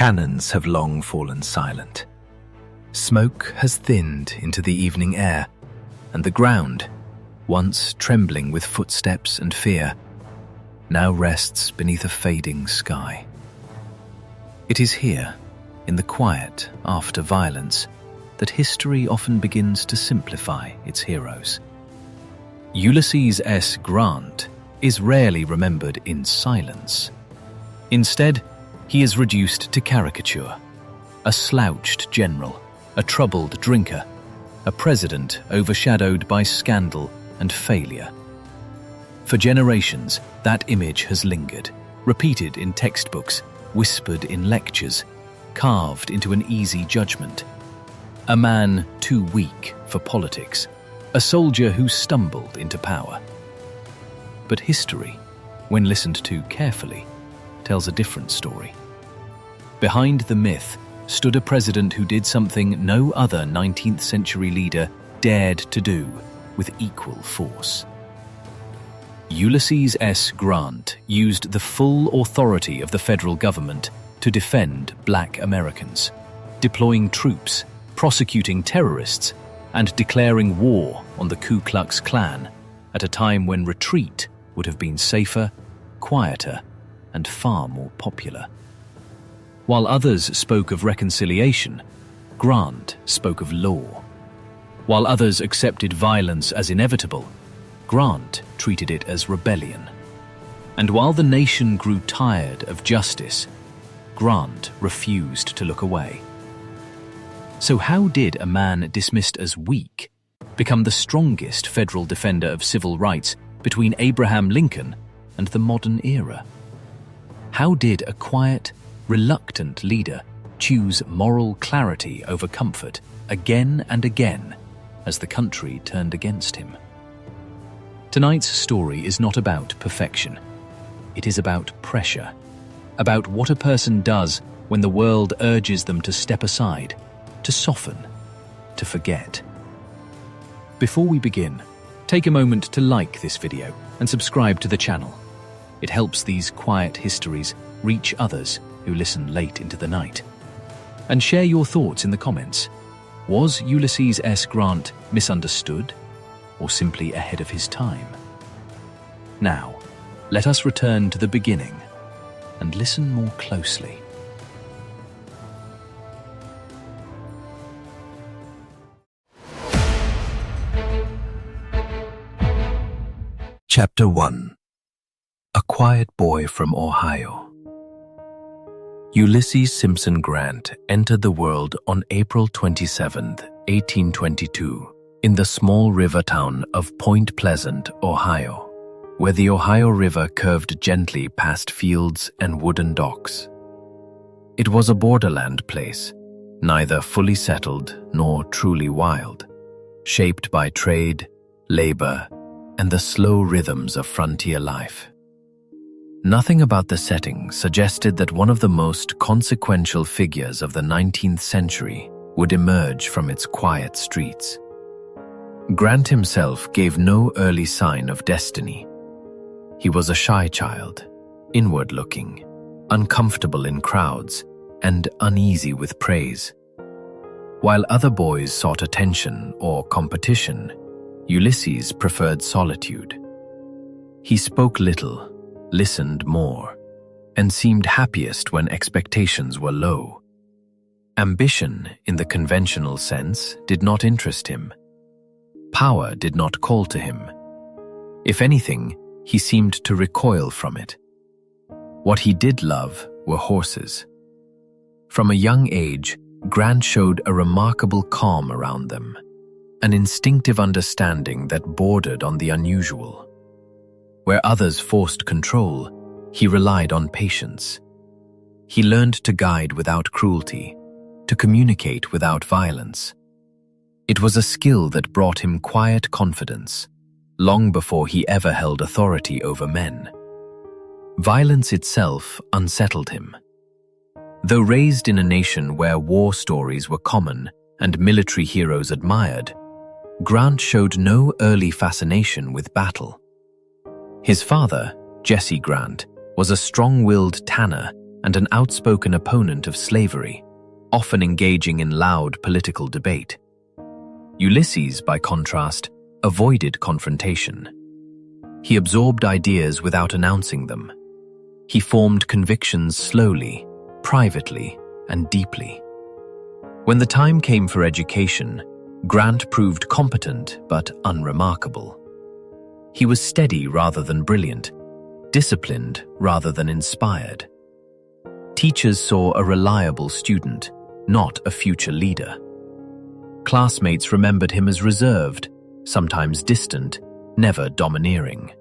Cannons have long fallen silent. Smoke has thinned into the evening air, and the ground, once trembling with footsteps and fear, now rests beneath a fading sky. It is here, in the quiet after violence, that history often begins to simplify its heroes. Ulysses S. Grant is rarely remembered in silence. Instead, he is reduced to caricature: a slouched general, a troubled drinker, a president overshadowed by scandal and failure. For generations, that image has lingered, repeated in textbooks, whispered in lectures, carved into an easy judgment. A man too weak for politics, a soldier who stumbled into power. But history, when listened to carefully, tells a different story. Behind the myth stood a president who did something no other 19th century leader dared to do with equal force. Ulysses S. Grant used the full authority of the federal government to defend Black Americans, deploying troops, prosecuting terrorists, and declaring war on the Ku Klux Klan at a time when retreat would have been safer, quieter, and far more popular. While others spoke of reconciliation, Grant spoke of law. While others accepted violence as inevitable, Grant treated it as rebellion. And while the nation grew tired of justice, Grant refused to look away. So how did a man dismissed as weak become the strongest federal defender of civil rights between Abraham Lincoln and the modern era? How did a quiet, reluctant leader choose moral clarity over comfort again and again as the country turned against him? Tonight's story is not about perfection. It is about pressure, about what a person does when the world urges them to step aside, to soften, to forget. Before we begin, take a moment to like this video and subscribe to the channel. It helps these quiet histories reach others who listen late into the night. And share your thoughts in the comments. Was Ulysses S. Grant misunderstood, or simply ahead of his time? Now, let us return to the beginning and listen more closely. Chapter 1. A Quiet Boy from Ohio. Ulysses Simpson Grant entered the world on April 27, 1822, in the small river town of Point Pleasant, Ohio, where the Ohio River curved gently past fields and wooden docks. It was a borderland place, neither fully settled nor truly wild, shaped by trade, labor, and the slow rhythms of frontier life. Nothing about the setting suggested that one of the most consequential figures of the 19th century would emerge from its quiet streets. Grant himself gave no early sign of destiny. He was a shy child, inward-looking, uncomfortable in crowds, and uneasy with praise. While other boys sought attention or competition, Ulysses preferred solitude. He spoke little, listened more, and seemed happiest when expectations were low. Ambition, in the conventional sense, did not interest him. Power did not call to him. If anything, he seemed to recoil from it. What he did love were horses. From a young age, Grant showed a remarkable calm around them, an instinctive understanding that bordered on the unusual. Where others forced control, he relied on patience. He learned to guide without cruelty, to communicate without violence. It was a skill that brought him quiet confidence, long before he ever held authority over men. Violence itself unsettled him. Though raised in a nation where war stories were common and military heroes admired, Grant showed no early fascination with battle. His father, Jesse Grant, was a strong-willed tanner and an outspoken opponent of slavery, often engaging in loud political debate. Ulysses, by contrast, avoided confrontation. He absorbed ideas without announcing them. He formed convictions slowly, privately, and deeply. When the time came for education, Grant proved competent but unremarkable. He was steady rather than brilliant, disciplined rather than inspired. Teachers saw a reliable student, not a future leader. Classmates remembered him as reserved, sometimes distant, never domineering.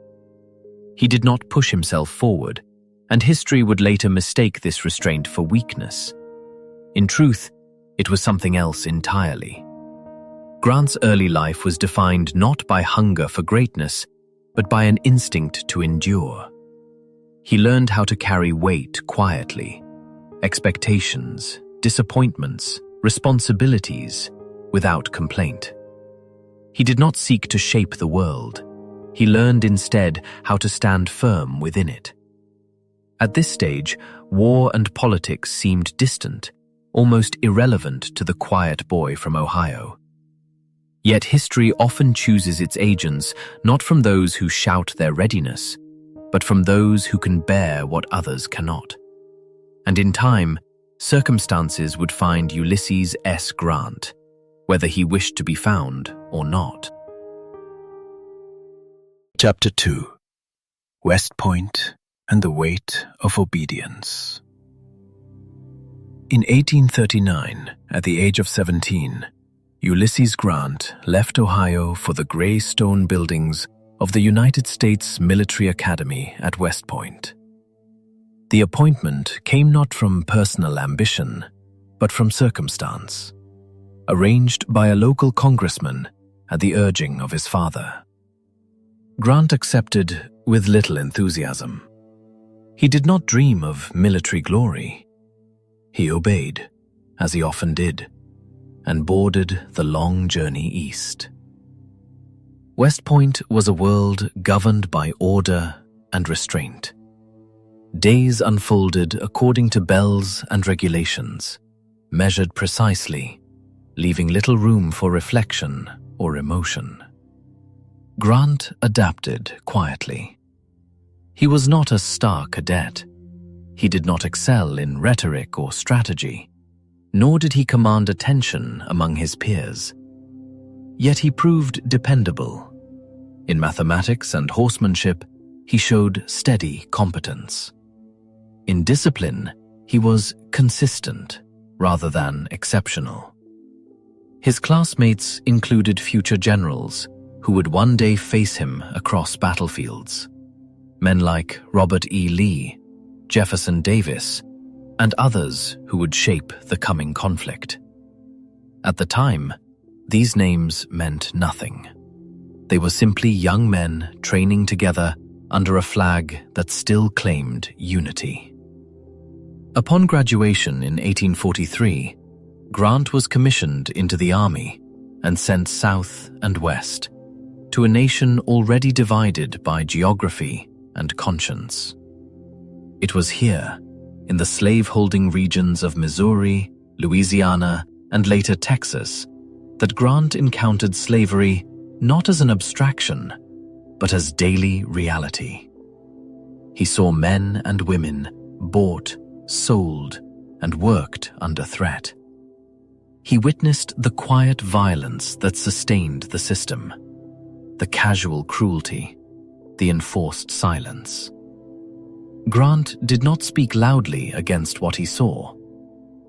He did not push himself forward, and history would later mistake this restraint for weakness. In truth, it was something else entirely. Grant's early life was defined not by hunger for greatness, but by an instinct to endure. He learned how to carry weight quietly, expectations, disappointments, responsibilities, without complaint. He did not seek to shape the world. He learned instead how to stand firm within it. At this stage, war and politics seemed distant, almost irrelevant to the quiet boy from Ohio. Yet history often chooses its agents not from those who shout their readiness, but from those who can bear what others cannot. And in time, circumstances would find Ulysses S. Grant, whether he wished to be found or not. Chapter 2: West Point and the Weight of Obedience. In 1839, at the age of 17, Ulysses Grant left Ohio for the gray stone buildings of the United States Military Academy at West Point. The appointment came not from personal ambition, but from circumstance, arranged by a local congressman at the urging of his father. Grant accepted with little enthusiasm. He did not dream of military glory. He obeyed, as he often did, and boarded the long journey east. West Point was a world governed by order and restraint. Days unfolded according to bells and regulations, measured precisely, leaving little room for reflection or emotion. Grant adapted quietly. He was not a star cadet. He did not excel in rhetoric or strategy, nor did he command attention among his peers. Yet he proved dependable. In mathematics and horsemanship, he showed steady competence. In discipline, he was consistent rather than exceptional. His classmates included future generals who would one day face him across battlefields. Men like Robert E. Lee, Jefferson Davis, and others who would shape the coming conflict. At the time, these names meant nothing. They were simply young men training together under a flag that still claimed unity. Upon graduation in 1843, Grant was commissioned into the army and sent south and west to a nation already divided by geography and conscience. It was here, in the slave-holding regions of Missouri, Louisiana, and later Texas, that Grant encountered slavery not as an abstraction, but as daily reality. He saw men and women bought, sold, and worked under threat. He witnessed the quiet violence that sustained the system, the casual cruelty, the enforced silence. Grant did not speak loudly against what he saw.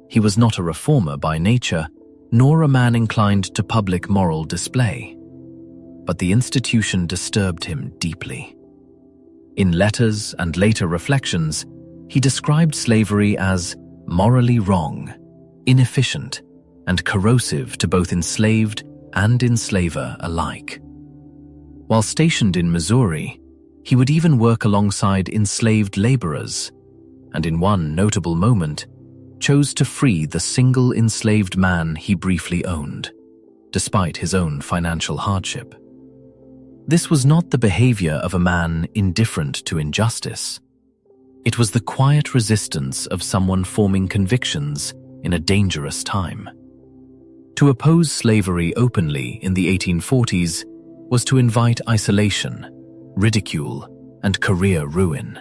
He was not a reformer by nature, nor a man inclined to public moral display. But the institution disturbed him deeply. In letters and later reflections, he described slavery as morally wrong, inefficient, and corrosive to both enslaved and enslaver alike. While stationed in Missouri, he would even work alongside enslaved laborers, and in one notable moment, chose to free the single enslaved man he briefly owned, despite his own financial hardship. This was not the behavior of a man indifferent to injustice. It was the quiet resistance of someone forming convictions in a dangerous time. To oppose slavery openly in the 1840s was to invite isolation, ridicule, and career ruin.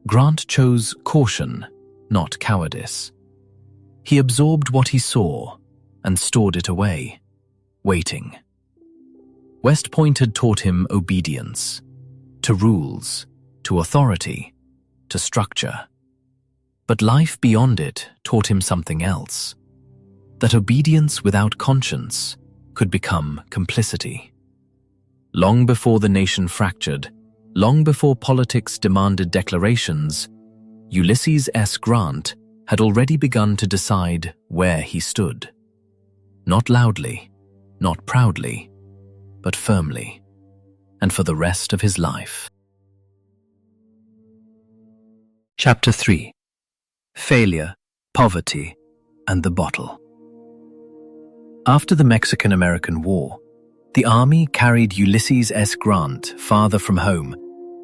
Grant chose caution, not cowardice. He absorbed what he saw and stored it away, waiting. West Point had taught him obedience, to rules, to authority, to structure. But life beyond it taught him something else, that obedience without conscience could become complicity. Long before the nation fractured, long before politics demanded declarations, Ulysses S. Grant had already begun to decide where he stood. Not loudly, not proudly, but firmly, and for the rest of his life. Chapter 3: Failure, Poverty, and the Bottle. After the Mexican-American War, the Army carried Ulysses S. Grant farther from home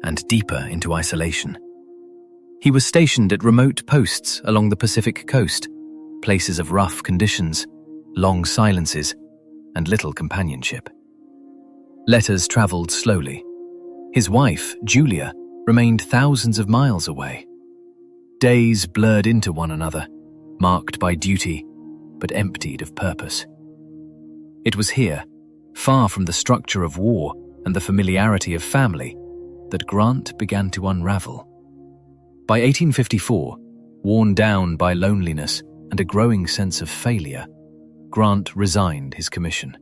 and deeper into isolation. He was stationed at remote posts along the Pacific coast, places of rough conditions, long silences, and little companionship. Letters traveled slowly. His wife, Julia, remained thousands of miles away. Days blurred into one another, marked by duty, but emptied of purpose. It was here, far from the structure of war and the familiarity of family, that Grant began to unravel. By 1854, worn down by loneliness and a growing sense of failure, Grant resigned his commission.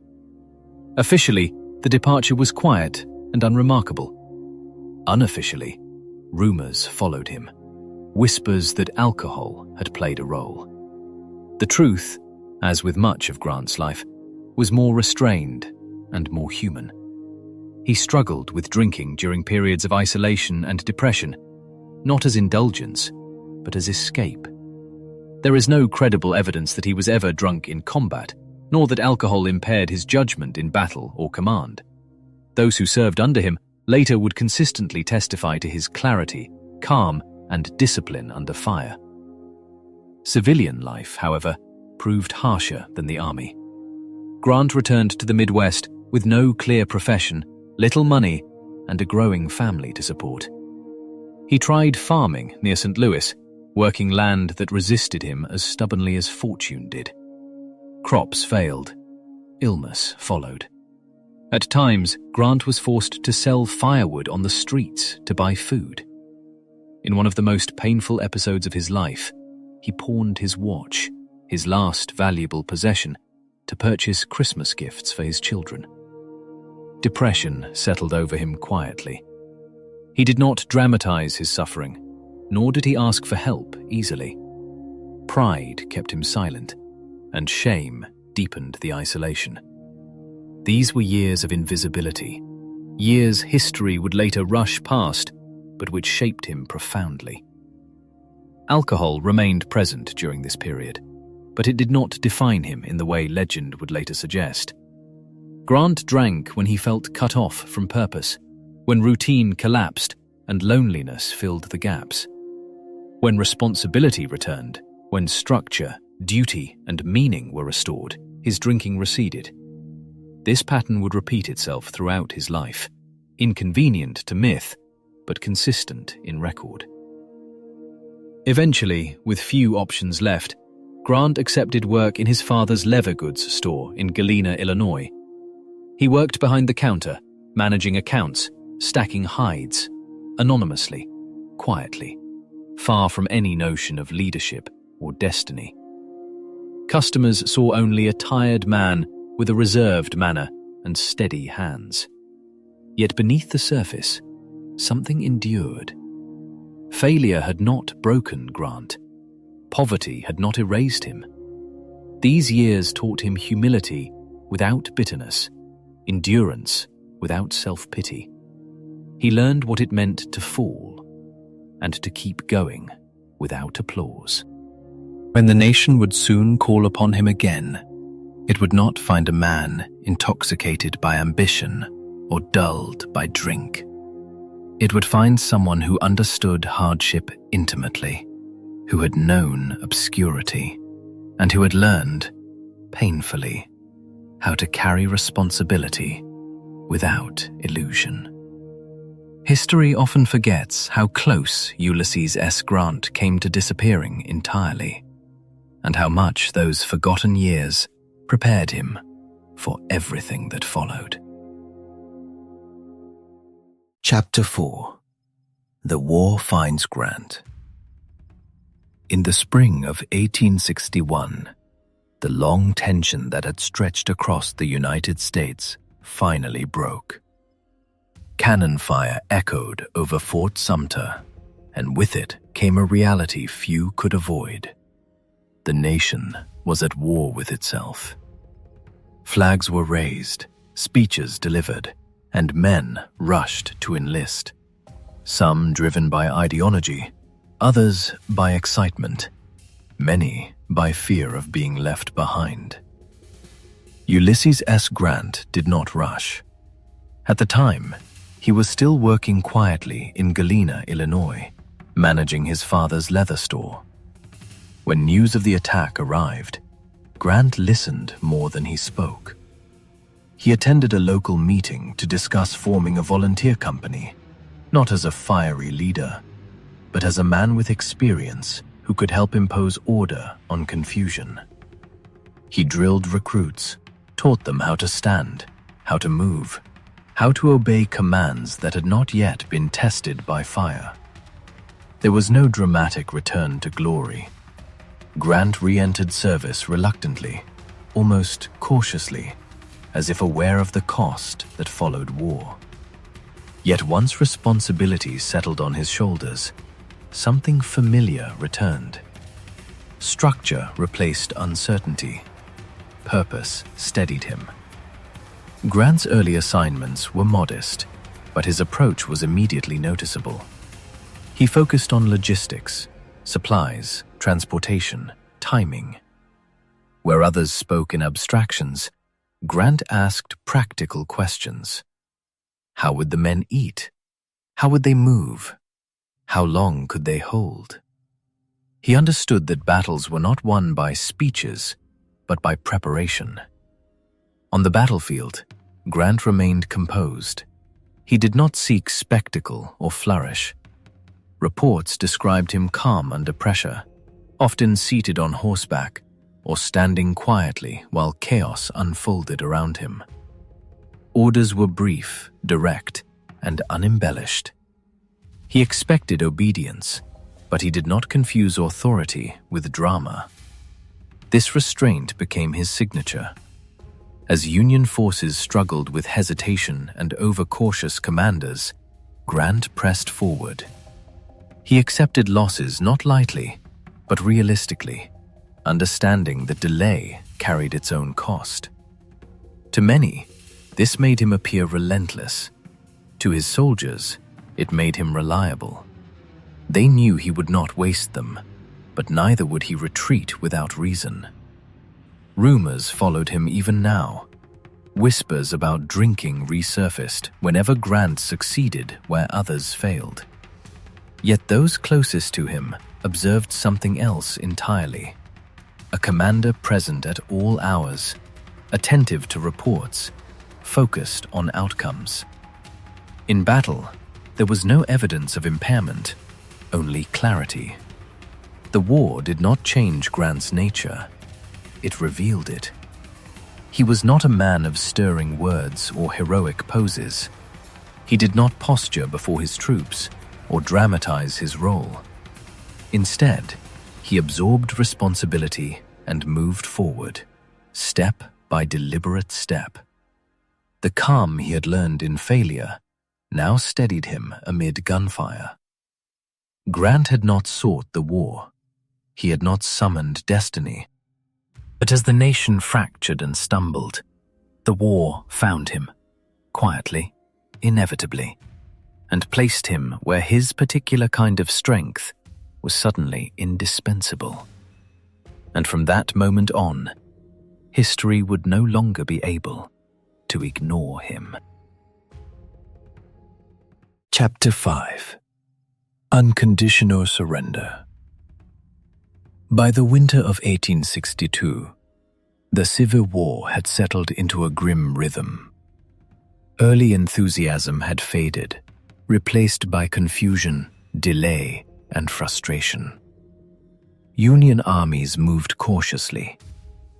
Officially, the departure was quiet and unremarkable. Unofficially, rumors followed him, whispers that alcohol had played a role. The truth, as with much of Grant's life, was more restrained and more human. He struggled with drinking during periods of isolation and depression, not as indulgence, but as escape. There is no credible evidence that he was ever drunk in combat, nor that alcohol impaired his judgment in battle or command. Those who served under him later would consistently testify to his clarity, calm, and discipline under fire. Civilian life, however, proved harsher than the army. Grant returned to the Midwest with no clear profession, little money, and a growing family to support. He tried farming near St. Louis, working land that resisted him as stubbornly as fortune did. Crops failed. Illness followed. At times, Grant was forced to sell firewood on the streets to buy food. In one of the most painful episodes of his life, he pawned his watch, his last valuable possession, to purchase Christmas gifts for his children. Depression settled over him quietly. He did not dramatize his suffering, nor did he ask for help easily. Pride kept him silent, and shame deepened the isolation. These were years of invisibility, years history would later rush past, but which shaped him profoundly. Alcohol remained present during this period, but it did not define him in the way legend would later suggest. Grant drank when he felt cut off from purpose, when routine collapsed and loneliness filled the gaps. When responsibility returned, when structure, duty, and meaning were restored, his drinking receded. This pattern would repeat itself throughout his life, inconvenient to myth, but consistent in record. Eventually, with few options left, Grant accepted work in his father's leather goods store in Galena, Illinois. He worked behind the counter, managing accounts, stacking hides, anonymously, quietly, far from any notion of leadership or destiny. Customers saw only a tired man with a reserved manner and steady hands. Yet beneath the surface, something endured. Failure had not broken Grant. Poverty had not erased him. These years taught him humility without bitterness, endurance without self-pity. He learned what it meant to fall and to keep going without applause. When the nation would soon call upon him again, it would not find a man intoxicated by ambition or dulled by drink. It would find someone who understood hardship intimately, who had known obscurity, and who had learned, painfully, how to carry responsibility without illusion. History often forgets how close Ulysses S. Grant came to disappearing entirely, and how much those forgotten years prepared him for everything that followed. Chapter 4. The War Finds Grant. In the spring of 1861, the long tension that had stretched across the United States finally broke. Cannon fire echoed over Fort Sumter, and with it came a reality few could avoid. The nation was at war with itself. Flags were raised, speeches delivered, and men rushed to enlist. Some driven by ideology, others by excitement, many by fear of being left behind. Ulysses S. Grant did not rush. At the time, he was still working quietly in Galena, Illinois, managing his father's leather store. When news of the attack arrived, Grant listened more than he spoke. He attended a local meeting to discuss forming a volunteer company, not as a fiery leader, but as a man with experience who could help impose order on confusion. He drilled recruits, taught them how to stand, how to move, how to obey commands that had not yet been tested by fire. There was no dramatic return to glory. Grant re-entered service reluctantly, almost cautiously, as if aware of the cost that followed war. Yet once responsibility settled on his shoulders, something familiar returned. Structure replaced uncertainty. Purpose steadied him. Grant's early assignments were modest, but his approach was immediately noticeable. He focused on logistics, supplies, transportation, timing. Where others spoke in abstractions, Grant asked practical questions. How would the men eat? How would they move? How long could they hold? He understood that battles were not won by speeches, but by preparation. On the battlefield, Grant remained composed. He did not seek spectacle or flourish. Reports described him calm under pressure, often seated on horseback or standing quietly while chaos unfolded around him. Orders were brief, direct, and unembellished. He expected obedience, but he did not confuse authority with drama. This restraint became his signature. As Union forces struggled with hesitation and overcautious commanders, Grant pressed forward. He accepted losses not lightly, but realistically, understanding that delay carried its own cost. To many, this made him appear relentless. To his soldiers, it made him reliable. They knew he would not waste them, but neither would he retreat without reason. Rumors followed him even now. Whispers about drinking resurfaced whenever Grant succeeded where others failed. Yet those closest to him observed something else entirely. A commander present at all hours, attentive to reports, focused on outcomes. In battle, there was no evidence of impairment, only clarity. The war did not change Grant's nature. It revealed it. He was not a man of stirring words or heroic poses. He did not posture before his troops or dramatize his role. Instead, he absorbed responsibility and moved forward, step by deliberate step. The calm he had learned in failure now steadied him amid gunfire. Grant had not sought the war. He had not summoned destiny. But as the nation fractured and stumbled, the war found him, quietly, inevitably, and placed him where his particular kind of strength was suddenly indispensable. And from that moment on, history would no longer be able to ignore him. Chapter 5. Unconditional Surrender. By the winter of 1862, the Civil War had settled into a grim rhythm. Early enthusiasm had faded, replaced by confusion, delay, and frustration. Union armies moved cautiously,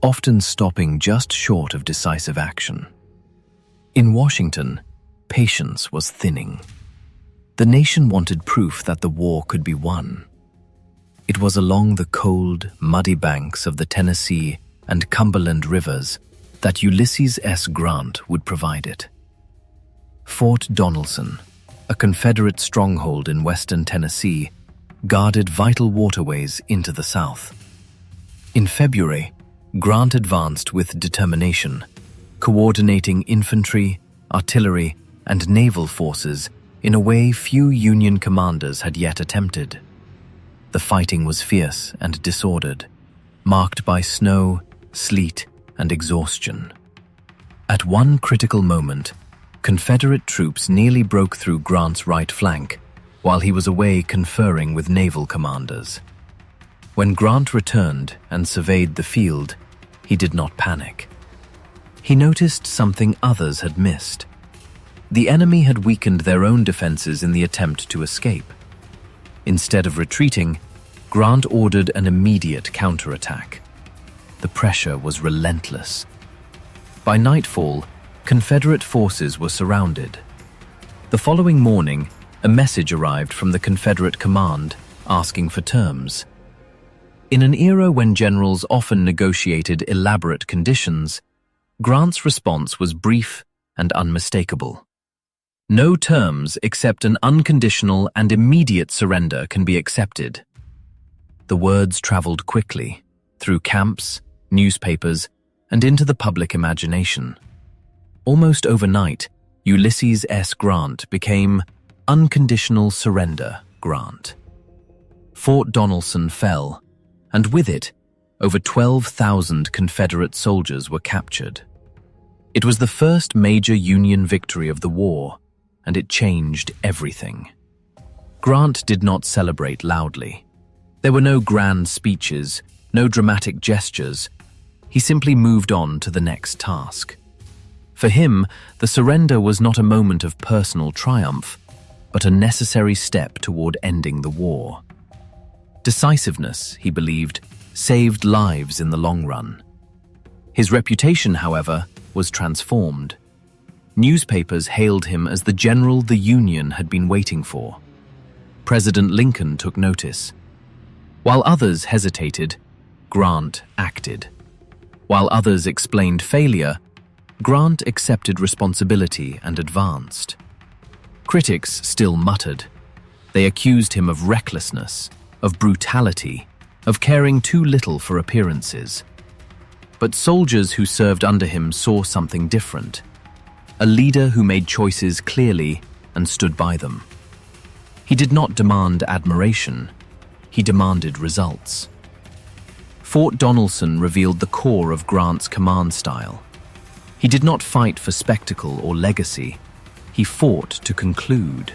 often stopping just short of decisive action. In Washington, patience was thinning. The nation wanted proof that the war could be won. It was along the cold, muddy banks of the Tennessee and Cumberland rivers that Ulysses S. Grant would provide it. Fort Donelson, a Confederate stronghold in western Tennessee, guarded vital waterways into the South. In February, Grant advanced with determination, coordinating infantry, artillery, and naval forces in a way few Union commanders had yet attempted. The fighting was fierce and disordered, marked by snow, sleet, and exhaustion. At one critical moment, Confederate troops nearly broke through Grant's right flank while he was away conferring with naval commanders. When Grant returned and surveyed the field, he did not panic. He noticed something others had missed. The enemy had weakened their own defenses in the attempt to escape. Instead of retreating, Grant ordered an immediate counterattack. The pressure was relentless. By nightfall, Confederate forces were surrounded. The following morning, a message arrived from the Confederate command asking for terms. In an era when generals often negotiated elaborate conditions, Grant's response was brief and unmistakable. No terms except an unconditional and immediate surrender can be accepted. The words traveled quickly, through camps, newspapers, and into the public imagination. Almost overnight, Ulysses S. Grant became Unconditional Surrender Grant. Fort Donelson fell, and with it, over 12,000 Confederate soldiers were captured. It was the first major Union victory of the war, and it changed everything. Grant did not celebrate loudly. There were no grand speeches, no dramatic gestures. He simply moved on to the next task. For him, the surrender was not a moment of personal triumph, but a necessary step toward ending the war. Decisiveness, he believed, saved lives in the long run. His reputation, however, was transformed. Newspapers hailed him as the general the Union had been waiting for. President Lincoln took notice. While others hesitated, Grant acted. While others explained failure, Grant accepted responsibility and advanced. Critics still muttered. They accused him of recklessness, of brutality, of caring too little for appearances. But soldiers who served under him saw something different. A leader who made choices clearly and stood by them. He did not demand admiration. He demanded results. Fort Donelson revealed the core of Grant's command style. He did not fight for spectacle or legacy. He fought to conclude.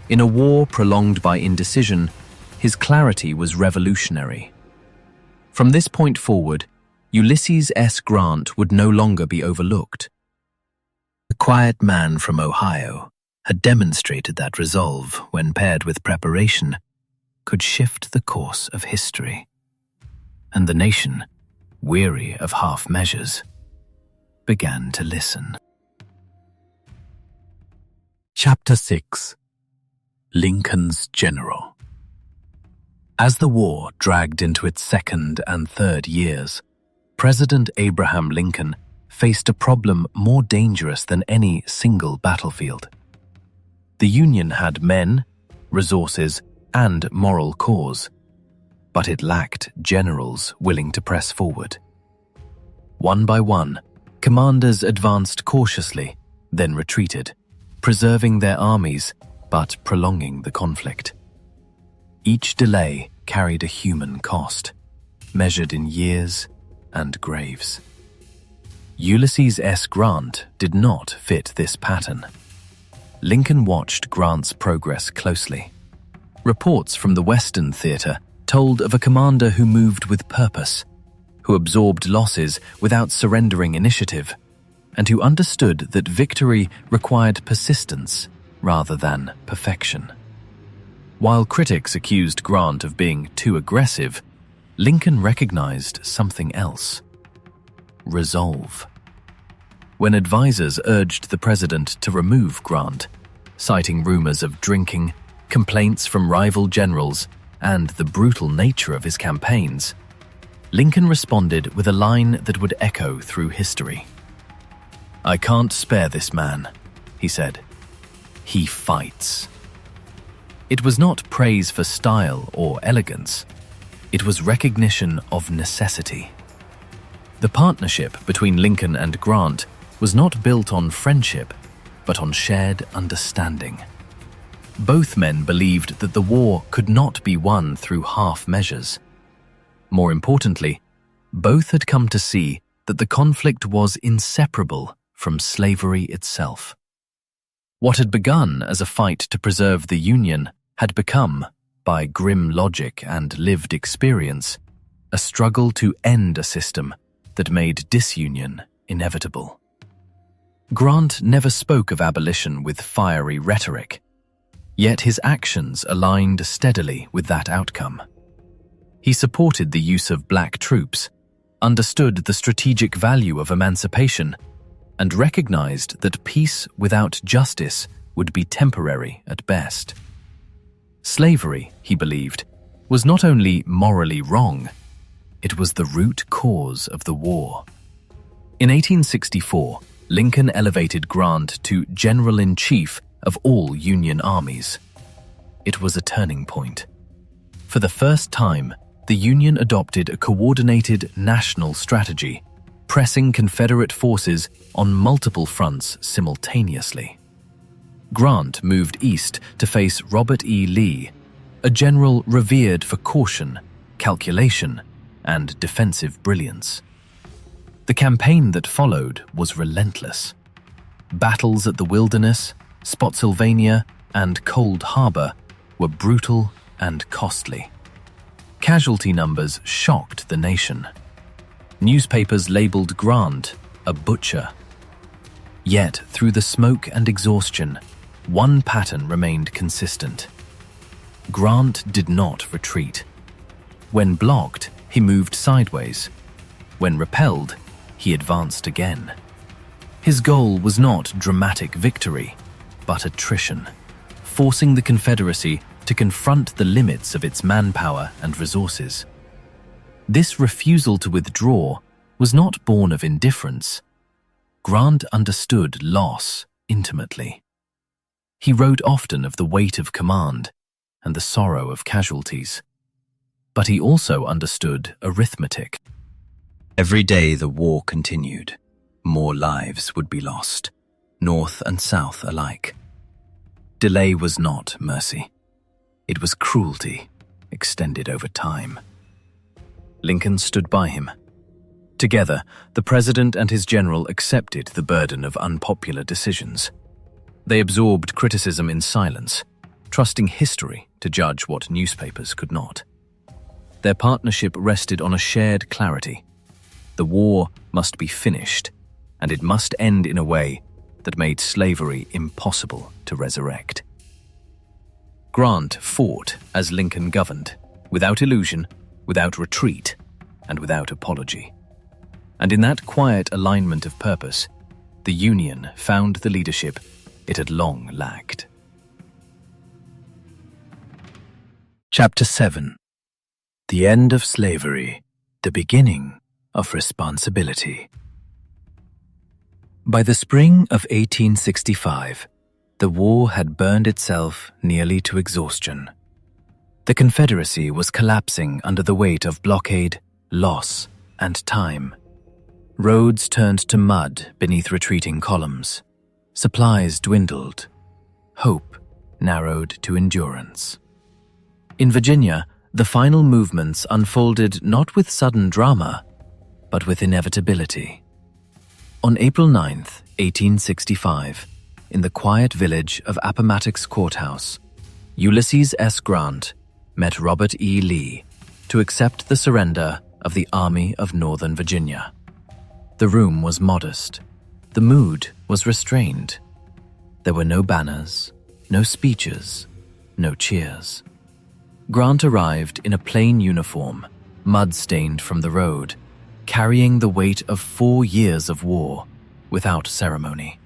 In a war prolonged by indecision, his clarity was revolutionary. From this point forward, Ulysses S. Grant would no longer be overlooked. The quiet man from Ohio had demonstrated that resolve, when paired with preparation, could shift the course of history. And the nation, weary of half measures, began to listen. Chapter 6. Lincoln's General. As the war dragged into its second and third years, President Abraham Lincoln faced a problem more dangerous than any single battlefield. The Union had men, resources, and moral cause, but it lacked generals willing to press forward. One by one, commanders advanced cautiously, then retreated, preserving their armies but prolonging the conflict. Each delay carried a human cost, measured in years and graves. Ulysses S. Grant did not fit this pattern. Lincoln watched Grant's progress closely. Reports from the Western Theater told of a commander who moved with purpose, who absorbed losses without surrendering initiative, and who understood that victory required persistence rather than perfection. While critics accused Grant of being too aggressive, Lincoln recognized something else: resolve. When advisors urged the president to remove Grant, citing rumors of drinking, complaints from rival generals, and the brutal nature of his campaigns, Lincoln responded with a line that would echo through history. "I can't spare this man," he said. "He fights." It was not praise for style or elegance. It was recognition of necessity. The partnership between Lincoln and Grant was not built on friendship, but on shared understanding. Both men believed that the war could not be won through half measures. More importantly, both had come to see that the conflict was inseparable from slavery itself. What had begun as a fight to preserve the Union had become, by grim logic and lived experience, a struggle to end a system that made disunion inevitable. Grant never spoke of abolition with fiery rhetoric, yet his actions aligned steadily with that outcome. He supported the use of black troops, understood the strategic value of emancipation, and recognized that peace without justice would be temporary at best. Slavery, he believed, was not only morally wrong, it was the root cause of the war. In 1864, Lincoln elevated Grant to General-in-Chief of all Union armies. It was a turning point. For the first time, the Union adopted a coordinated national strategy, pressing Confederate forces on multiple fronts simultaneously. Grant moved east to face Robert E. Lee, a general revered for caution, calculation, and defensive brilliance. The campaign that followed was relentless. Battles at the Wilderness, Spotsylvania, and Cold Harbor were brutal and costly. Casualty numbers shocked the nation. Newspapers labeled Grant a butcher. Yet, through the smoke and exhaustion, one pattern remained consistent. Grant did not retreat. When blocked, he moved sideways. When repelled, he advanced again. His goal was not dramatic victory, but attrition, forcing the Confederacy to confront the limits of its manpower and resources. This refusal to withdraw was not born of indifference. Grant understood loss intimately. He wrote often of the weight of command and the sorrow of casualties. But he also understood arithmetic. Every day the war continued. More lives would be lost, North and South alike. Delay was not mercy. It was cruelty, extended over time. Lincoln stood by him. Together, the president and his general accepted the burden of unpopular decisions. They absorbed criticism in silence, trusting history to judge what newspapers could not. Their partnership rested on a shared clarity. The war must be finished, and it must end in a way that made slavery impossible to resurrect. Grant fought as Lincoln governed, without illusion, without retreat, and without apology. And in that quiet alignment of purpose, the Union found the leadership it had long lacked. Chapter 7. The End of Slavery, the Beginning of Responsibility. By the spring of 1865, the war had burned itself nearly to exhaustion. The Confederacy was collapsing under the weight of blockade, loss, and time. Roads turned to mud beneath retreating columns. Supplies dwindled. Hope narrowed to endurance. In Virginia, the final movements unfolded not with sudden drama, but with inevitability. On April 9, 1865, in the quiet village of Appomattox Courthouse, Ulysses S. Grant met Robert E. Lee to accept the surrender of the Army of Northern Virginia. The room was modest. The mood was restrained. There were no banners, no speeches, no cheers. Grant arrived in a plain uniform, mud-stained from the road, carrying the weight of 4 years of war, without ceremony.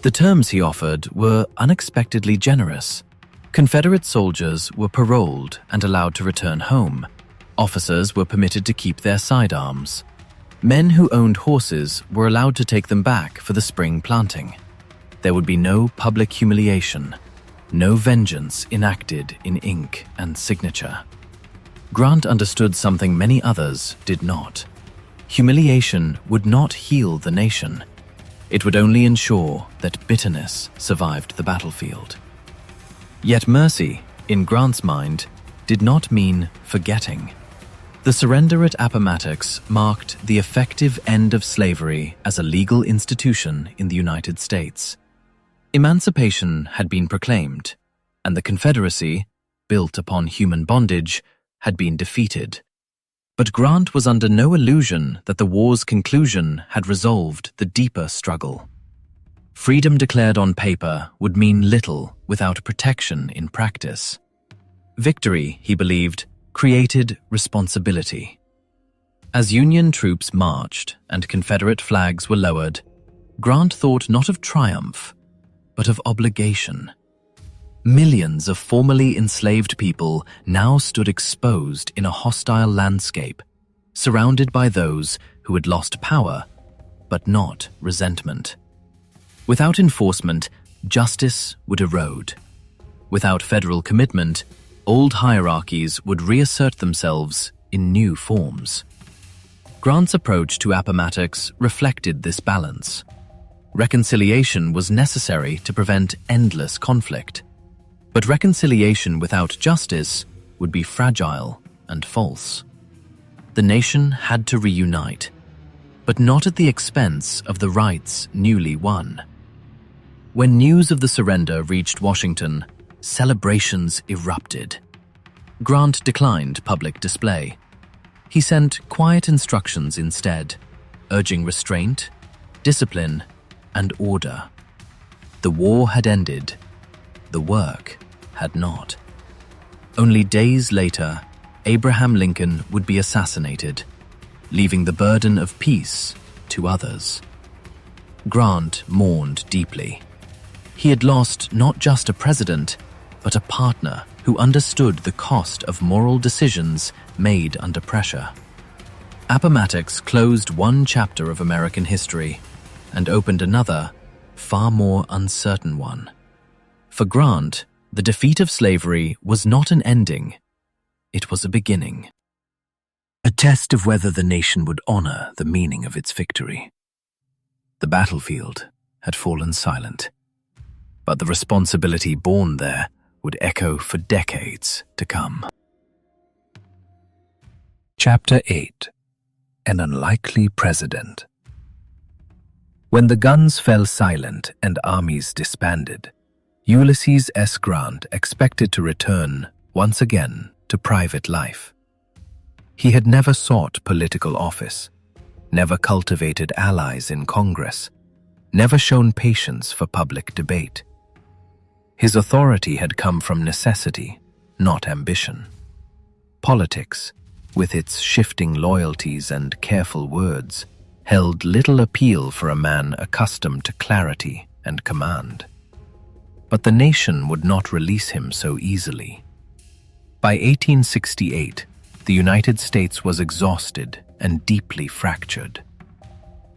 The terms he offered were unexpectedly generous. Confederate soldiers were paroled and allowed to return home. Officers were permitted to keep their sidearms. Men who owned horses were allowed to take them back for the spring planting. There would be no public humiliation, no vengeance enacted in ink and signature. Grant understood something many others did not. Humiliation would not heal the nation. It would only ensure that bitterness survived the battlefield. Yet mercy, in Grant's mind, did not mean forgetting. The surrender at Appomattox marked the effective end of slavery as a legal institution in the United States. Emancipation had been proclaimed, and the Confederacy, built upon human bondage, had been defeated. But Grant was under no illusion that the war's conclusion had resolved the deeper struggle. Freedom declared on paper would mean little without protection in practice. Victory, he believed, created responsibility. As Union troops marched and Confederate flags were lowered, Grant thought not of triumph, but of obligation. Millions of formerly enslaved people now stood exposed in a hostile landscape, surrounded by those who had lost power, but not resentment. Without enforcement, justice would erode. Without federal commitment, old hierarchies would reassert themselves in new forms. Grant's approach to Appomattox reflected this balance. Reconciliation was necessary to prevent endless conflict. But reconciliation without justice would be fragile and false. The nation had to reunite, but not at the expense of the rights newly won. When news of the surrender reached Washington, celebrations erupted. Grant declined public display. He sent quiet instructions instead, urging restraint, discipline, and order. The war had ended. The work had not. Only days later, Abraham Lincoln would be assassinated, leaving the burden of peace to others. Grant mourned deeply. He had lost not just a president, but a partner who understood the cost of moral decisions made under pressure. Appomattox closed one chapter of American history and opened another, far more uncertain one. For Grant, the defeat of slavery was not an ending, it was a beginning. A test of whether the nation would honor the meaning of its victory. The battlefield had fallen silent, but the responsibility borne there would echo for decades to come. Chapter 8. An Unlikely President. When the guns fell silent and armies disbanded, Ulysses S. Grant expected to return once again to private life. He had never sought political office, never cultivated allies in Congress, never shown patience for public debate. His authority had come from necessity, not ambition. Politics, with its shifting loyalties and careful words, held little appeal for a man accustomed to clarity and command. But the nation would not release him so easily. By 1868, the United States was exhausted and deeply fractured.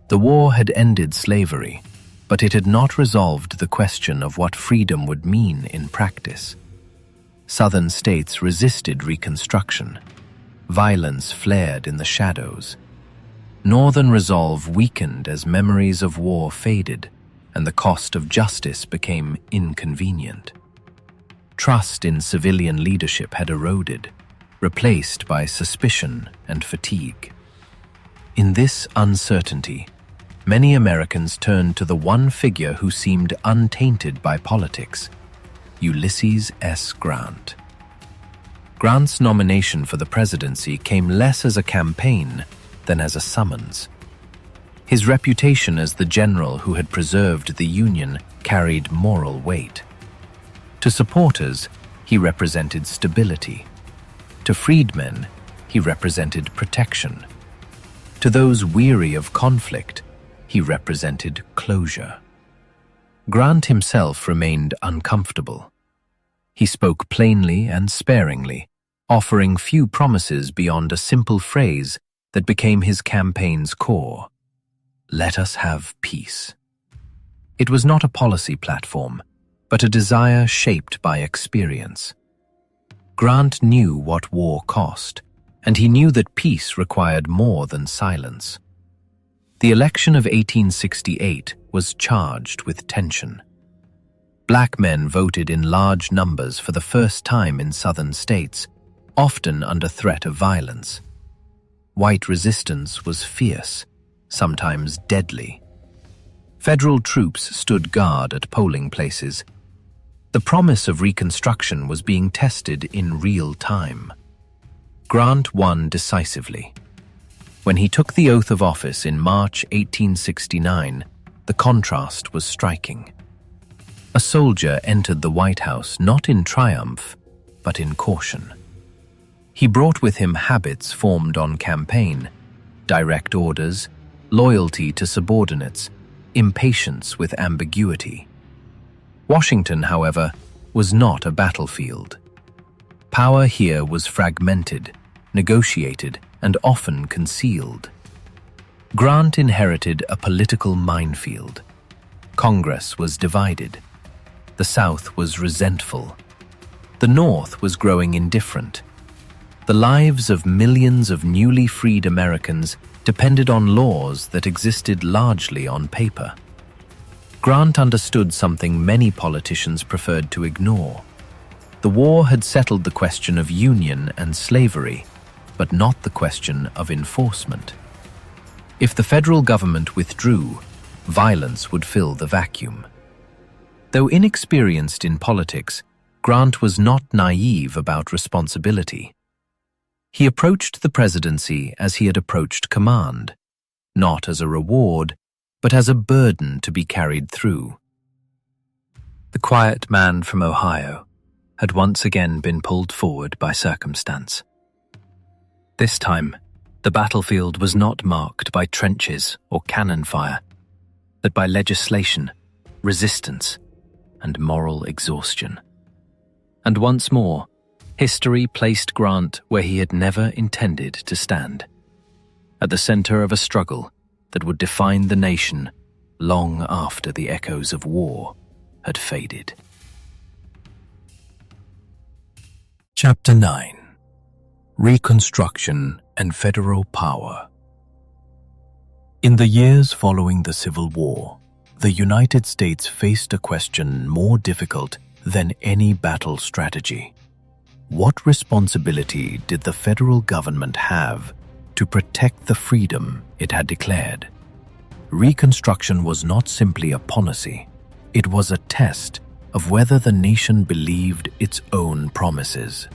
The war had ended slavery, but it had not resolved the question of what freedom would mean in practice. Southern states resisted Reconstruction. Violence flared in the shadows. Northern resolve weakened as memories of war faded, and the cost of justice became inconvenient. Trust in civilian leadership had eroded, replaced by suspicion and fatigue. In this uncertainty, many Americans turned to the one figure who seemed untainted by politics: Ulysses S. Grant. Grant's nomination for the presidency came less as a campaign than as a summons. His reputation as the general who had preserved the Union carried moral weight. To supporters, he represented stability. To freedmen, he represented protection. To those weary of conflict, he represented closure. Grant himself remained uncomfortable. He spoke plainly and sparingly, offering few promises beyond a simple phrase that became his campaign's core: "Let us have peace." It was not a policy platform, but a desire shaped by experience. Grant knew what war cost, and he knew that peace required more than silence. The election of 1868 was charged with tension. Black men voted in large numbers for the first time in southern states, often under threat of violence. White resistance was fierce, sometimes deadly. Federal troops stood guard at polling places. The promise of Reconstruction was being tested in real time. Grant won decisively. When he took the oath of office in March 1869, the contrast was striking. A soldier entered the White House not in triumph, but in caution. He brought with him habits formed on campaign: direct orders, loyalty to subordinates, impatience with ambiguity. Washington, however, was not a battlefield. Power here was fragmented, negotiated, and often concealed. Grant inherited a political minefield. Congress was divided. The South was resentful. The North was growing indifferent. The lives of millions of newly freed Americans depended on laws that existed largely on paper. Grant understood something many politicians preferred to ignore. The war had settled the question of union and slavery, but not the question of enforcement. If the federal government withdrew, violence would fill the vacuum. Though inexperienced in politics, Grant was not naive about responsibility. He approached the presidency as he had approached command, not as a reward, but as a burden to be carried through. The quiet man from Ohio had once again been pulled forward by circumstance. This time, the battlefield was not marked by trenches or cannon fire, but by legislation, resistance, and moral exhaustion. And once more, history placed Grant where he had never intended to stand, at the center of a struggle that would define the nation long after the echoes of war had faded. Chapter 9: Reconstruction and Federal Power. In the years following the Civil War, the United States faced a question more difficult than any battle strategy. What responsibility did the federal government have to protect the freedom it had declared? Reconstruction was not simply a policy. It was a test of whether the nation believed its own promises.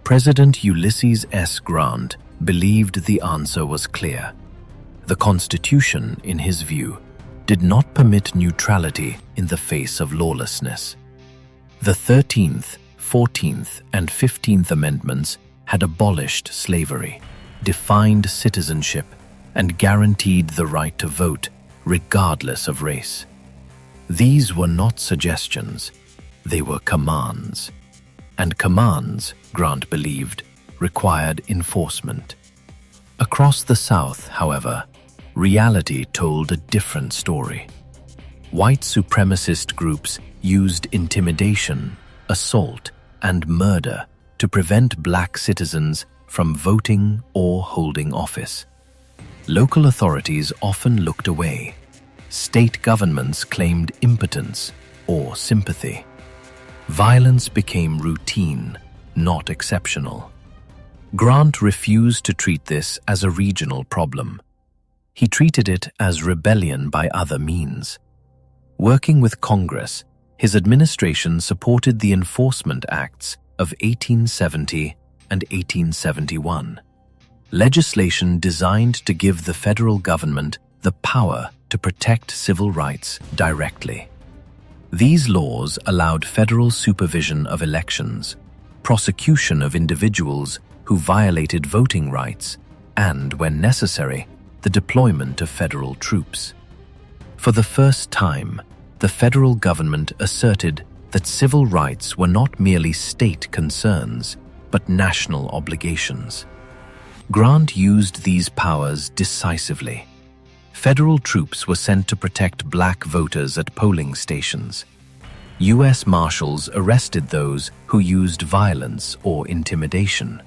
President Ulysses S. Grant believed the answer was clear. The Constitution, in his view, did not permit neutrality in the face of lawlessness. The 13th, 14th, and 15th Amendments had abolished slavery, defined citizenship, and guaranteed the right to vote, regardless of race. These were not suggestions, they were commands. And commands, Grant believed, required enforcement. Across the South, however, reality told a different story. White supremacist groups used intimidation, assault, and murder to prevent black citizens from voting or holding office. Local authorities often looked away. State governments claimed impotence or sympathy. Violence became routine, not exceptional. Grant refused to treat this as a regional problem. He treated it as rebellion by other means. Working with Congress, his administration supported the Enforcement Acts of 1870 and 1871, legislation designed to give the federal government the power to protect civil rights directly. These laws allowed federal supervision of elections, prosecution of individuals who violated voting rights, and, when necessary, the deployment of federal troops. For the first time, the federal government asserted that civil rights were not merely state concerns, but national obligations. Grant used these powers decisively. Federal troops were sent to protect black voters at polling stations. U.S. Marshals arrested those who used violence or intimidation.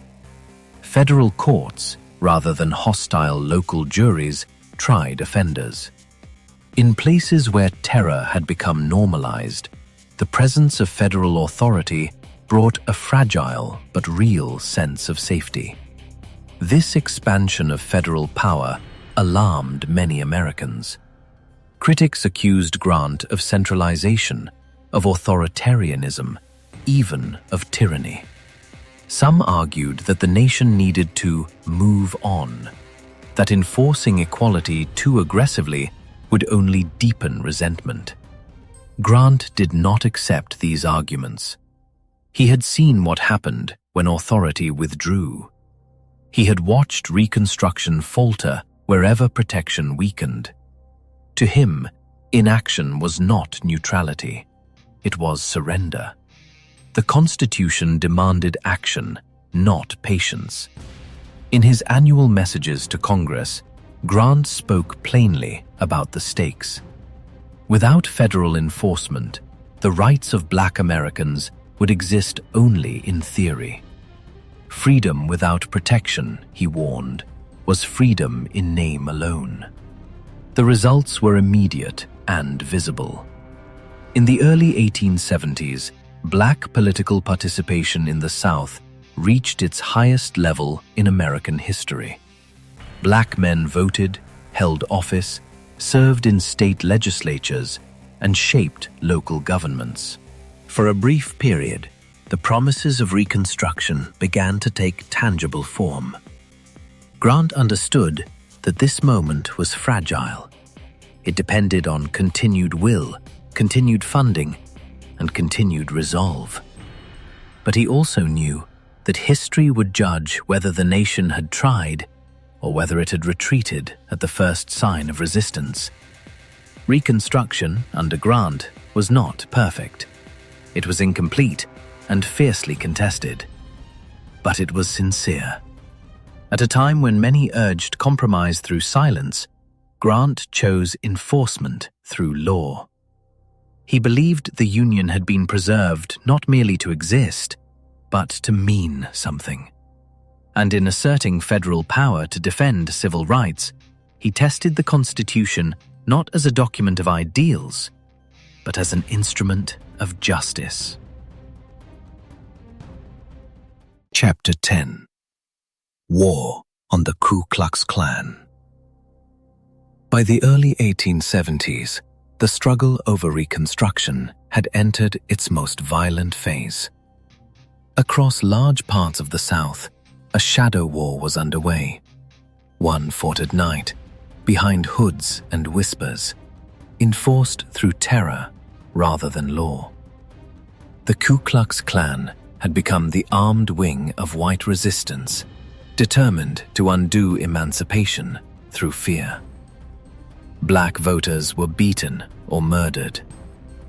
Federal courts, rather than hostile local juries, tried offenders. In places where terror had become normalized, the presence of federal authority brought a fragile but real sense of safety. This expansion of federal power alarmed many Americans. Critics accused Grant of centralization, of authoritarianism, even of tyranny. Some argued that the nation needed to move on, that enforcing equality too aggressively would only deepen resentment. Grant did not accept these arguments. He had seen what happened when authority withdrew. He had watched Reconstruction falter wherever protection weakened. To him, inaction was not neutrality. It was surrender. The Constitution demanded action, not patience. In his annual messages to Congress, Grant spoke plainly about the stakes. Without federal enforcement, the rights of Black Americans would exist only in theory. Freedom without protection, he warned, was freedom in name alone. The results were immediate and visible. In the early 1870s, Black political participation in the South reached its highest level in American history. Black men voted, held office, served in state legislatures, and shaped local governments. For a brief period, the promises of Reconstruction began to take tangible form. Grant understood that this moment was fragile. It depended on continued will, continued funding, and continued resolve. But he also knew that history would judge whether the nation had tried or whether it had retreated at the first sign of resistance. Reconstruction, under Grant, was not perfect. It was incomplete and fiercely contested. But it was sincere. At a time when many urged compromise through silence, Grant chose enforcement through law. He believed the Union had been preserved not merely to exist, but to mean something. And in asserting federal power to defend civil rights, he tested the Constitution not as a document of ideals, but as an instrument of justice. Chapter 10. War on the Ku Klux Klan. By the early 1870s, the struggle over Reconstruction had entered its most violent phase. Across large parts of the South, a shadow war was underway. One fought at night, behind hoods and whispers, enforced through terror rather than law. The Ku Klux Klan had become the armed wing of white resistance, determined to undo emancipation through fear. Black voters were beaten or murdered.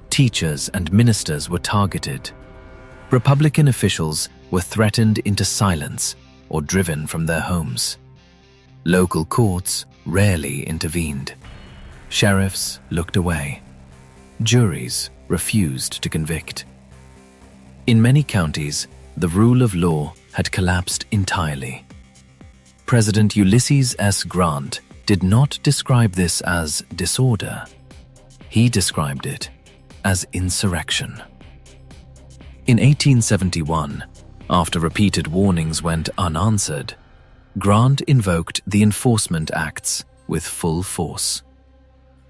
Teachers and ministers were targeted. Republican officials were threatened into silence or driven from their homes. Local courts rarely intervened. Sheriffs looked away. Juries refused to convict. In many counties, the rule of law had collapsed entirely. President Ulysses S. Grant did not describe this as disorder. He described it as insurrection. In 1871, after repeated warnings went unanswered, Grant invoked the Enforcement Acts, with full force.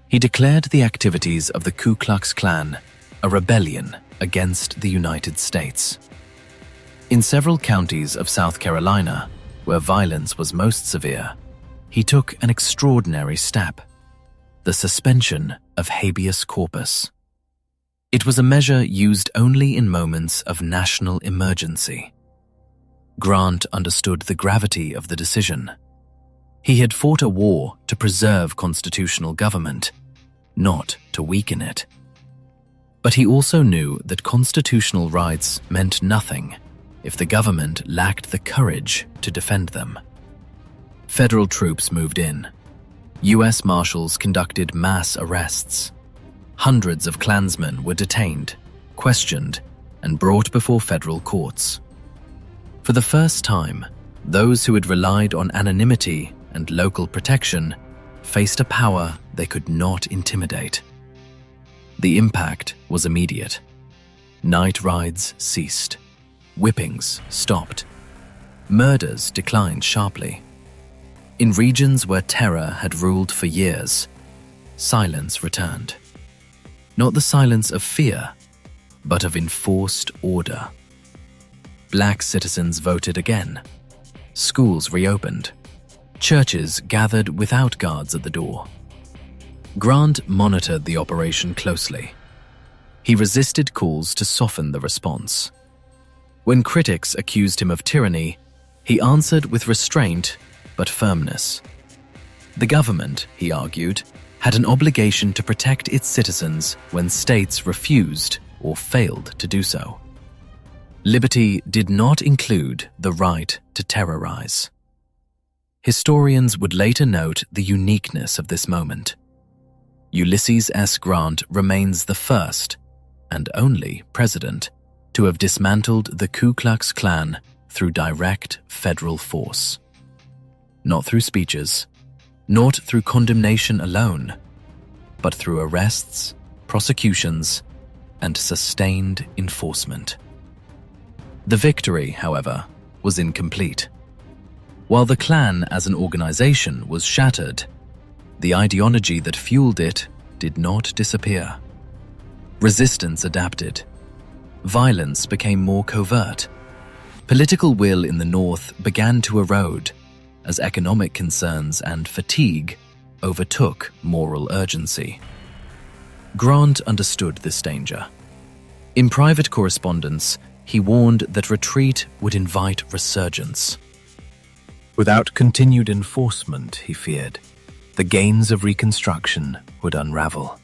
He declared the activities of the Ku Klux Klan a rebellion against the United States. In several counties of South Carolina, where violence was most severe, he took an extraordinary step: the suspension of habeas corpus. It was a measure used only in moments of national emergency. Grant understood the gravity of the decision. He had fought a war to preserve constitutional government, not to weaken it. But he also knew that constitutional rights meant nothing if the government lacked the courage to defend them. Federal troops moved in. U.S. Marshals conducted mass arrests. Hundreds of Klansmen were detained, questioned, and brought before federal courts. For the first time, those who had relied on anonymity and local protection faced a power they could not intimidate. The impact was immediate. Night rides ceased. Whippings stopped. Murders declined sharply. In regions where terror had ruled for years, silence returned. Not the silence of fear, but of enforced order. Black citizens voted again. Schools reopened. Churches gathered without guards at the door. Grant monitored the operation closely. He resisted calls to soften the response. When critics accused him of tyranny, he answered with restraint but firmness. The government, he argued, had an obligation to protect its citizens when states refused or failed to do so. Liberty did not include the right to terrorize. Historians would later note the uniqueness of this moment. Ulysses S. Grant remains the first, and only, president to have dismantled the Ku Klux Klan through direct federal force. Not through speeches, not through condemnation alone, but through arrests, prosecutions, and sustained enforcement. The victory, however, was incomplete. While the Klan as an organization was shattered, the ideology that fueled it did not disappear. Resistance adapted. Violence became more covert. Political will in the North began to erode as economic concerns and fatigue overtook moral urgency. Grant understood this danger. In private correspondence, he warned that retreat would invite resurgence. Without continued enforcement, he feared, the gains of Reconstruction would unravel.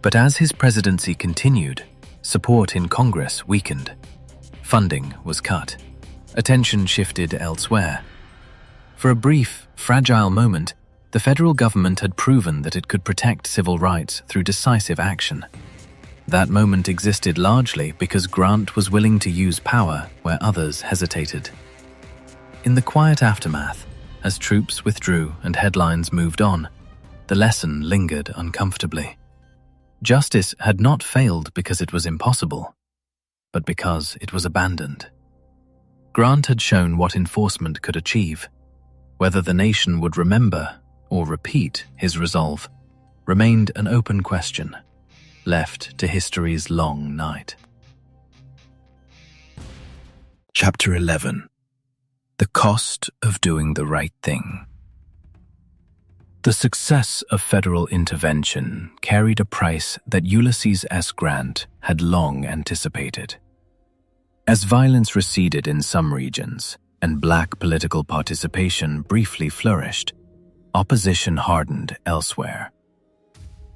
But as his presidency continued, support in Congress weakened. Funding was cut. Attention shifted elsewhere. For a brief, fragile moment, the federal government had proven that it could protect civil rights through decisive action. That moment existed largely because Grant was willing to use power where others hesitated. In the quiet aftermath, as troops withdrew and headlines moved on, the lesson lingered uncomfortably. Justice had not failed because it was impossible, but because it was abandoned. Grant had shown what enforcement could achieve. Whether the nation would remember or repeat his resolve remained an open question, left to history's long night. Chapter 11. The Cost of Doing the Right Thing. The success of federal intervention carried a price that Ulysses S. Grant had long anticipated. As violence receded in some regions and black political participation briefly flourished, opposition hardened elsewhere.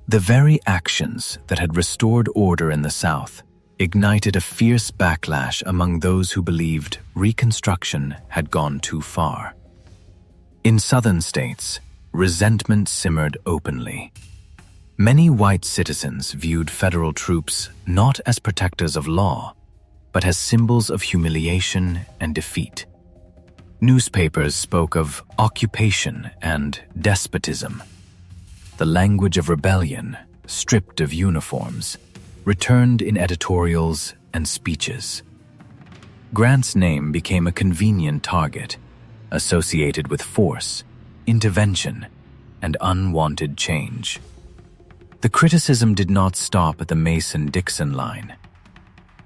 The very actions that had restored order in the South ignited a fierce backlash among those who believed Reconstruction had gone too far. In southern states, resentment simmered openly. Many white citizens viewed federal troops not as protectors of law, but as symbols of humiliation and defeat. Newspapers spoke of occupation and despotism. The language of rebellion, stripped of uniforms, returned in editorials and speeches. Grant's name became a convenient target, associated with force, intervention, and unwanted change. The criticism did not stop at the Mason-Dixon line.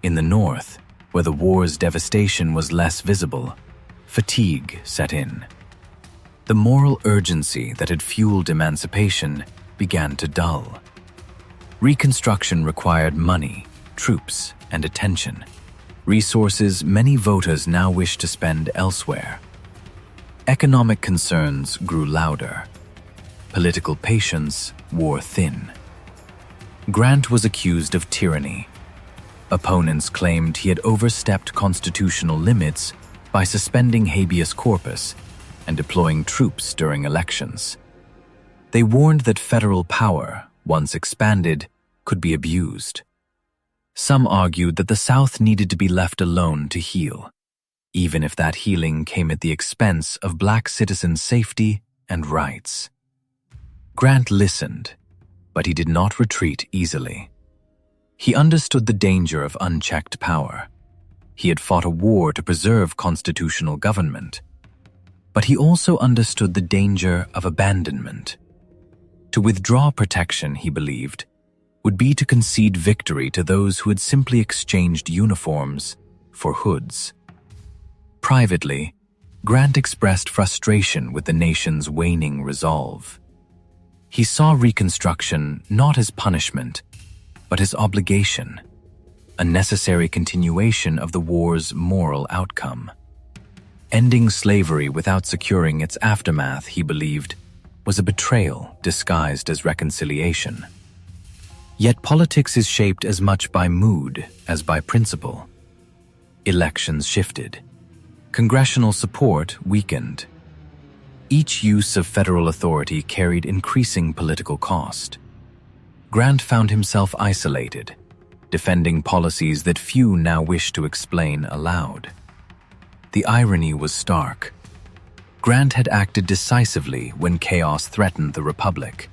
In the North, where the war's devastation was less visible, fatigue set in. The moral urgency that had fueled emancipation began to dull. Reconstruction required money, troops, and attention, resources many voters now wished to spend elsewhere. Economic concerns grew louder. Political patience wore thin. Grant was accused of tyranny. Opponents claimed he had overstepped constitutional limits by suspending habeas corpus and deploying troops during elections. They warned that federal power, once expanded, could be abused. Some argued that the South needed to be left alone to heal, even if that healing came at the expense of Black citizens' safety and rights. Grant listened, but he did not retreat easily. He understood the danger of unchecked power. He had fought a war to preserve constitutional government. But he also understood the danger of abandonment. To withdraw protection, he believed, would be to concede victory to those who had simply exchanged uniforms for hoods. Privately, Grant expressed frustration with the nation's waning resolve. He saw Reconstruction not as punishment, but as obligation, a necessary continuation of the war's moral outcome. Ending slavery without securing its aftermath, he believed, was a betrayal disguised as reconciliation. Yet politics is shaped as much by mood as by principle. Elections shifted. Congressional support weakened. Each use of federal authority carried increasing political cost. Grant found himself isolated, defending policies that few now wished to explain aloud. The irony was stark. Grant had acted decisively when chaos threatened the Republic.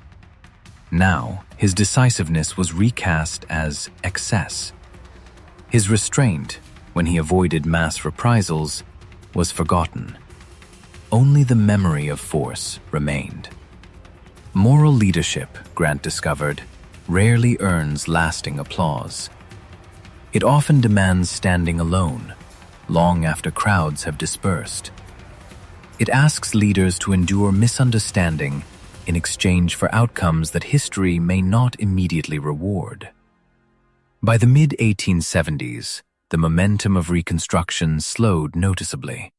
Now, his decisiveness was recast as excess. His restraint, when he avoided mass reprisals, was forgotten. Only the memory of force remained. Moral leadership, Grant discovered, rarely earns lasting applause. It often demands standing alone, long after crowds have dispersed. It asks leaders to endure misunderstanding in exchange for outcomes that history may not immediately reward. By the mid-1870s, the momentum of Reconstruction slowed noticeably.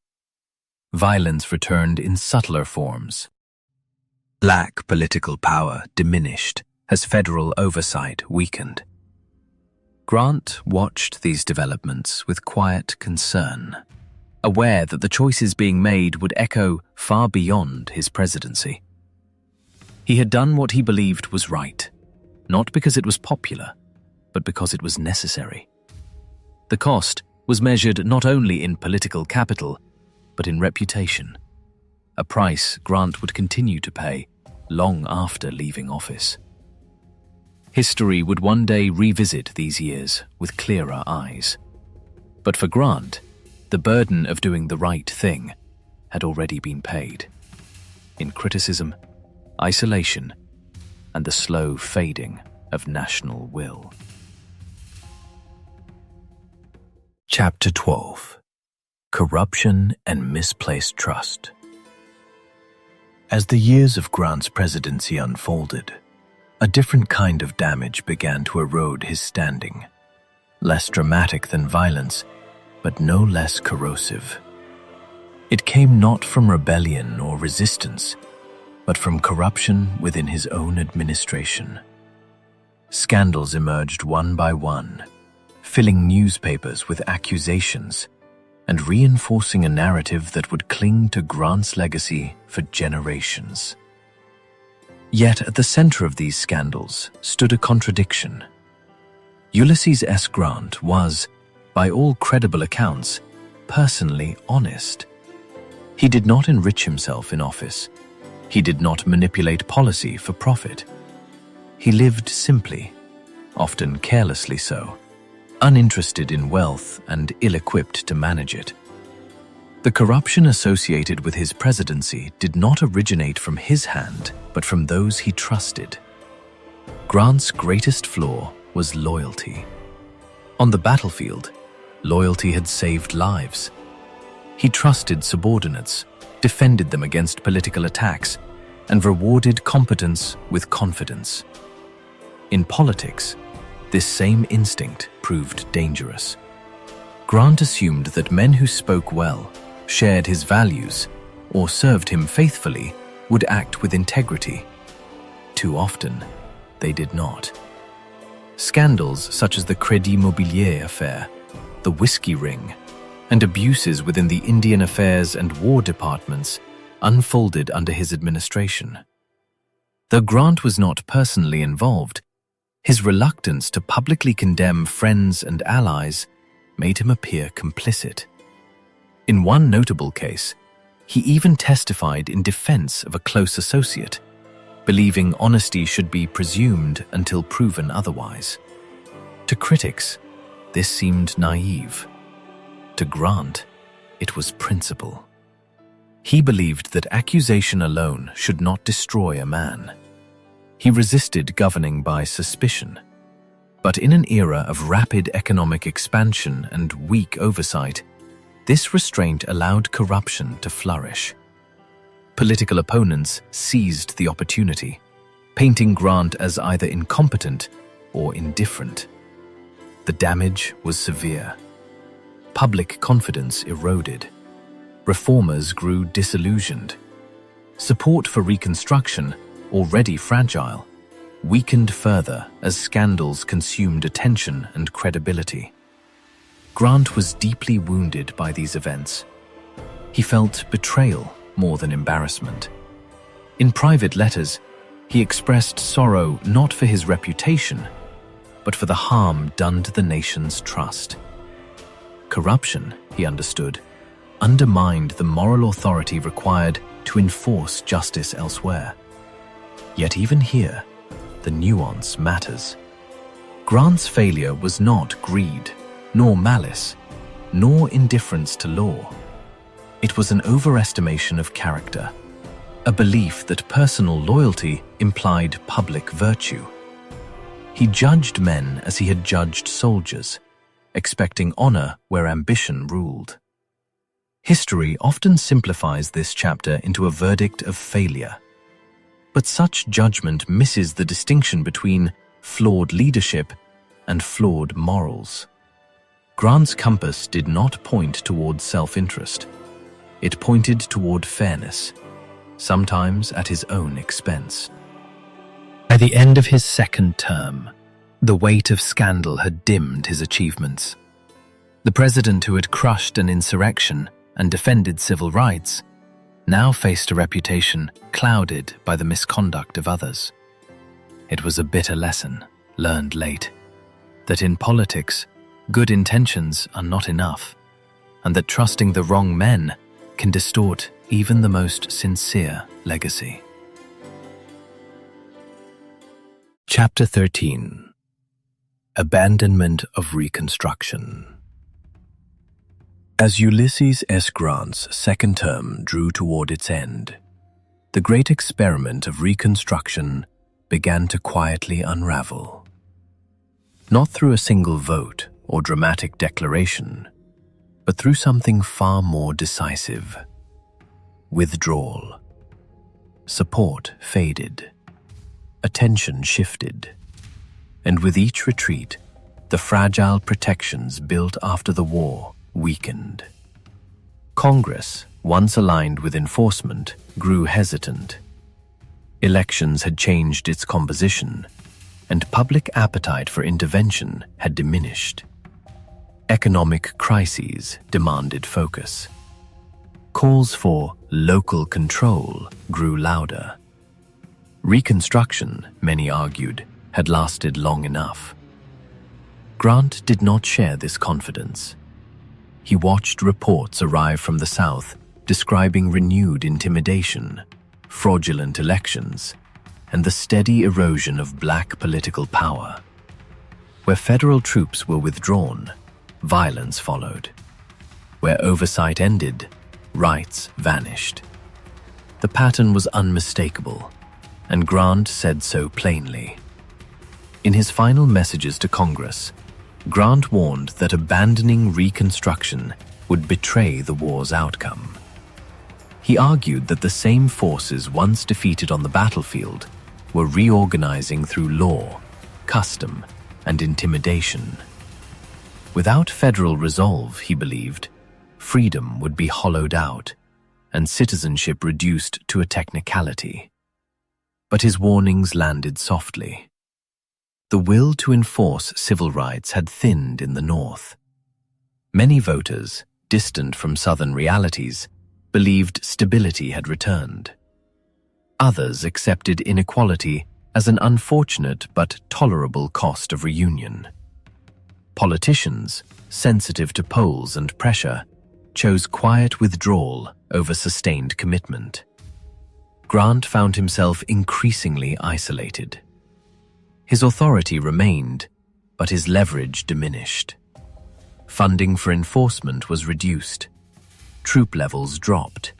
Violence returned in subtler forms. Black political power diminished as federal oversight weakened. Grant watched these developments with quiet concern, aware that the choices being made would echo far beyond his presidency. He had done what he believed was right, not because it was popular, but because it was necessary. The cost was measured not only in political capital, but in reputation, a price Grant would continue to pay long after leaving office. History would one day revisit these years with clearer eyes. But for Grant, the burden of doing the right thing had already been paid. In criticism, isolation, and the slow fading of national will. Chapter 12. Corruption and Misplaced Trust. As the years of Grant's presidency unfolded, a different kind of damage began to erode his standing. Less dramatic than violence, but no less corrosive. It came not from rebellion or resistance, but from corruption within his own administration. Scandals emerged one by one, filling newspapers with accusations and reinforcing a narrative that would cling to Grant's legacy for generations. Yet at the center of these scandals stood a contradiction. Ulysses S. Grant was, by all credible accounts, personally honest. He did not enrich himself in office. He did not manipulate policy for profit. He lived simply, often carelessly so, uninterested in wealth and ill-equipped to manage it. The corruption associated with his presidency did not originate from his hand, but from those he trusted. Grant's greatest flaw was loyalty. On the battlefield, loyalty had saved lives. He trusted subordinates, defended them against political attacks, and rewarded competence with confidence. In politics, this same instinct proved dangerous. Grant assumed that men who spoke well, shared his values, or served him faithfully would act with integrity. Too often, they did not. Scandals such as the Crédit Mobilier affair, the Whiskey Ring, and abuses within the Indian Affairs and War departments unfolded under his administration. Though Grant was not personally involved, his reluctance to publicly condemn friends and allies made him appear complicit. In one notable case, he even testified in defense of a close associate, believing honesty should be presumed until proven otherwise. To critics, this seemed naive. To Grant, it was principle. He believed that accusation alone should not destroy a man. He resisted governing by suspicion. But in an era of rapid economic expansion and weak oversight, this restraint allowed corruption to flourish. Political opponents seized the opportunity, painting Grant as either incompetent or indifferent. The damage was severe. Public confidence eroded. Reformers grew disillusioned. Support for Reconstruction, already fragile, weakened further as scandals consumed attention and credibility. Grant was deeply wounded by these events. He felt betrayal more than embarrassment. In private letters, he expressed sorrow not for his reputation, but for the harm done to the nation's trust. Corruption, he understood, undermined the moral authority required to enforce justice elsewhere. Yet even here, the nuance matters. Grant's failure was not greed, nor malice, nor indifference to law. It was an overestimation of character, a belief that personal loyalty implied public virtue. He judged men as he had judged soldiers, expecting honor where ambition ruled. History often simplifies this chapter into a verdict of failure. But such judgment misses the distinction between flawed leadership and flawed morals. Grant's compass did not point toward self-interest. It pointed toward fairness, sometimes at his own expense. By the end of his second term, the weight of scandal had dimmed his achievements. The president who had crushed an insurrection and defended civil rights now faced a reputation clouded by the misconduct of others. It was a bitter lesson, learned late, that in politics, good intentions are not enough, and that trusting the wrong men can distort even the most sincere legacy. Chapter 13. Abandonment of Reconstruction. As Ulysses S. Grant's second term drew toward its end, the great experiment of Reconstruction began to quietly unravel. Not through a single vote or dramatic declaration, but through something far more decisive: withdrawal. Support faded. Attention shifted. And with each retreat, the fragile protections built after the war weakened. Congress, once aligned with enforcement, grew hesitant. Elections had changed its composition, and public appetite for intervention had diminished. Economic crises demanded focus. Calls for local control grew louder. Reconstruction, many argued, had lasted long enough. Grant did not share this confidence. He watched reports arrive from the South describing renewed intimidation, fraudulent elections, and the steady erosion of black political power. Where federal troops were withdrawn, violence followed. Where oversight ended, rights vanished. The pattern was unmistakable, and Grant said so plainly. In his final messages to Congress, Grant warned that abandoning Reconstruction would betray the war's outcome. He argued that the same forces once defeated on the battlefield were reorganizing through law, custom, and intimidation. Without federal resolve, he believed, freedom would be hollowed out and citizenship reduced to a technicality. But his warnings landed softly. The will to enforce civil rights had thinned in the North. Many voters, distant from Southern realities, believed stability had returned. Others accepted inequality as an unfortunate but tolerable cost of reunion. Politicians, sensitive to polls and pressure, chose quiet withdrawal over sustained commitment. Grant found himself increasingly isolated. His authority remained, but his leverage diminished. Funding for enforcement was reduced. Troop levels dropped.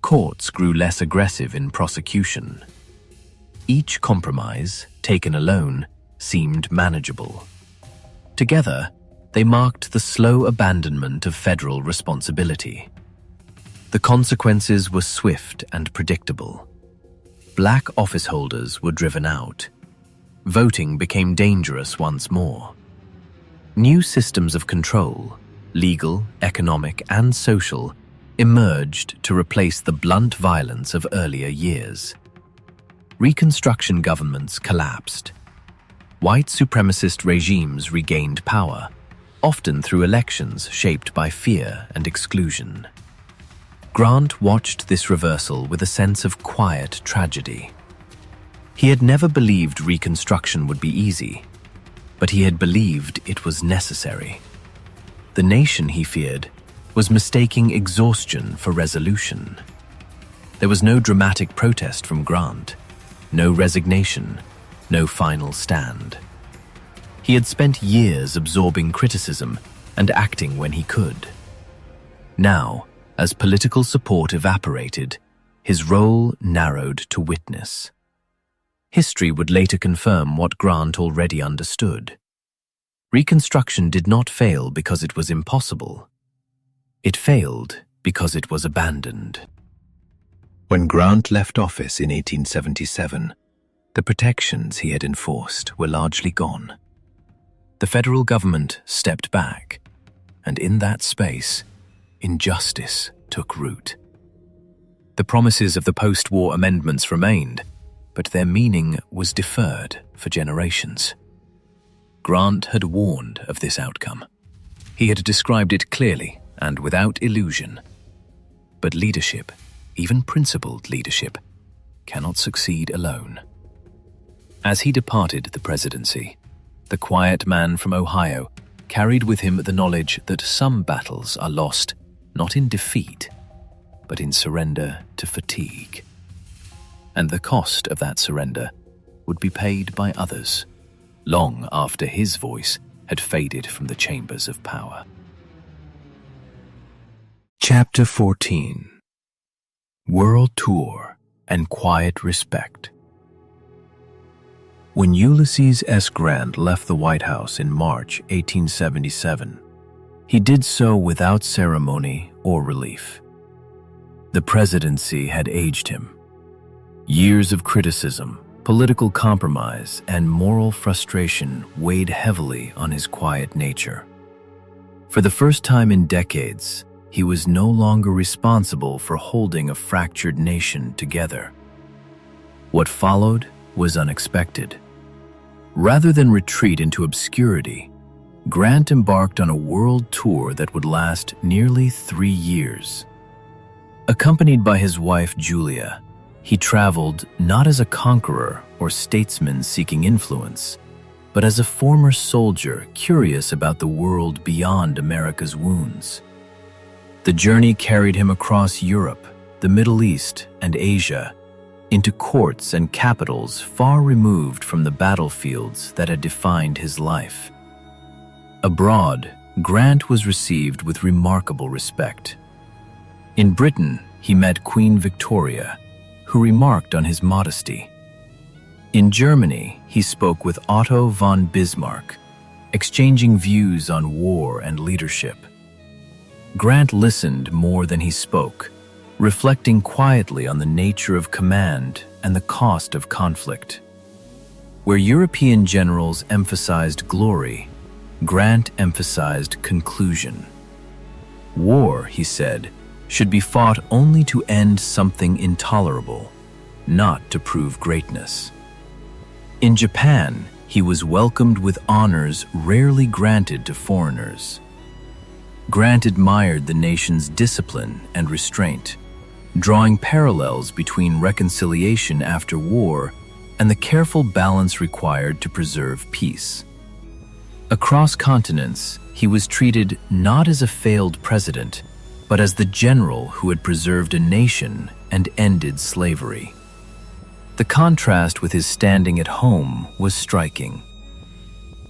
Courts grew less aggressive in prosecution. Each compromise, taken alone, seemed manageable. Together, they marked the slow abandonment of federal responsibility. The consequences were swift and predictable. Black office holders were driven out. Voting became dangerous once more. New systems of control, legal, economic, and social, emerged to replace the blunt violence of earlier years. Reconstruction governments collapsed. White supremacist regimes regained power, often through elections shaped by fear and exclusion. Grant watched this reversal with a sense of quiet tragedy. He had never believed Reconstruction would be easy, but he had believed it was necessary. The nation, he feared, was mistaking exhaustion for resolution. There was no dramatic protest from Grant, no resignation, no final stand. He had spent years absorbing criticism and acting when he could. Now, as political support evaporated, his role narrowed to witness. History would later confirm what Grant already understood. Reconstruction did not fail because it was impossible. It failed because it was abandoned. When Grant left office in 1877, the protections he had enforced were largely gone. The federal government stepped back, and in that space, injustice took root. The promises of the post-war amendments remained, but their meaning was deferred for generations. Grant had warned of this outcome. He had described it clearly and without illusion. But leadership, even principled leadership, cannot succeed alone. As he departed the presidency, the quiet man from Ohio carried with him the knowledge that some battles are lost not in defeat, but in surrender to fatigue. And the cost of that surrender would be paid by others, long after his voice had faded from the chambers of power. Chapter 14. World Tour and Quiet Respect. When Ulysses S. Grant left the White House in March 1877, he did so without ceremony or relief. The presidency had aged him. Years of criticism, political compromise, and moral frustration weighed heavily on his quiet nature. For the first time in decades, he was no longer responsible for holding a fractured nation together. What followed was unexpected. Rather than retreat into obscurity, Grant embarked on a world tour that would last nearly 3 years. Accompanied by his wife Julia, he traveled not as a conqueror or statesman seeking influence, but as a former soldier curious about the world beyond America's wounds. The journey carried him across Europe, the Middle East, and Asia, into courts and capitals far removed from the battlefields that had defined his life. Abroad, Grant was received with remarkable respect. In Britain, he met Queen Victoria, who remarked on his modesty. In Germany, he spoke with Otto von Bismarck, exchanging views on war and leadership. Grant listened more than he spoke, reflecting quietly on the nature of command and the cost of conflict. Where European generals emphasized glory, Grant emphasized conclusion. War, he said, should be fought only to end something intolerable, not to prove greatness. In Japan, he was welcomed with honors rarely granted to foreigners. Grant admired the nation's discipline and restraint, drawing parallels between reconciliation after war and the careful balance required to preserve peace. Across continents, he was treated not as a failed president, but as the general who had preserved a nation and ended slavery. The contrast with his standing at home was striking.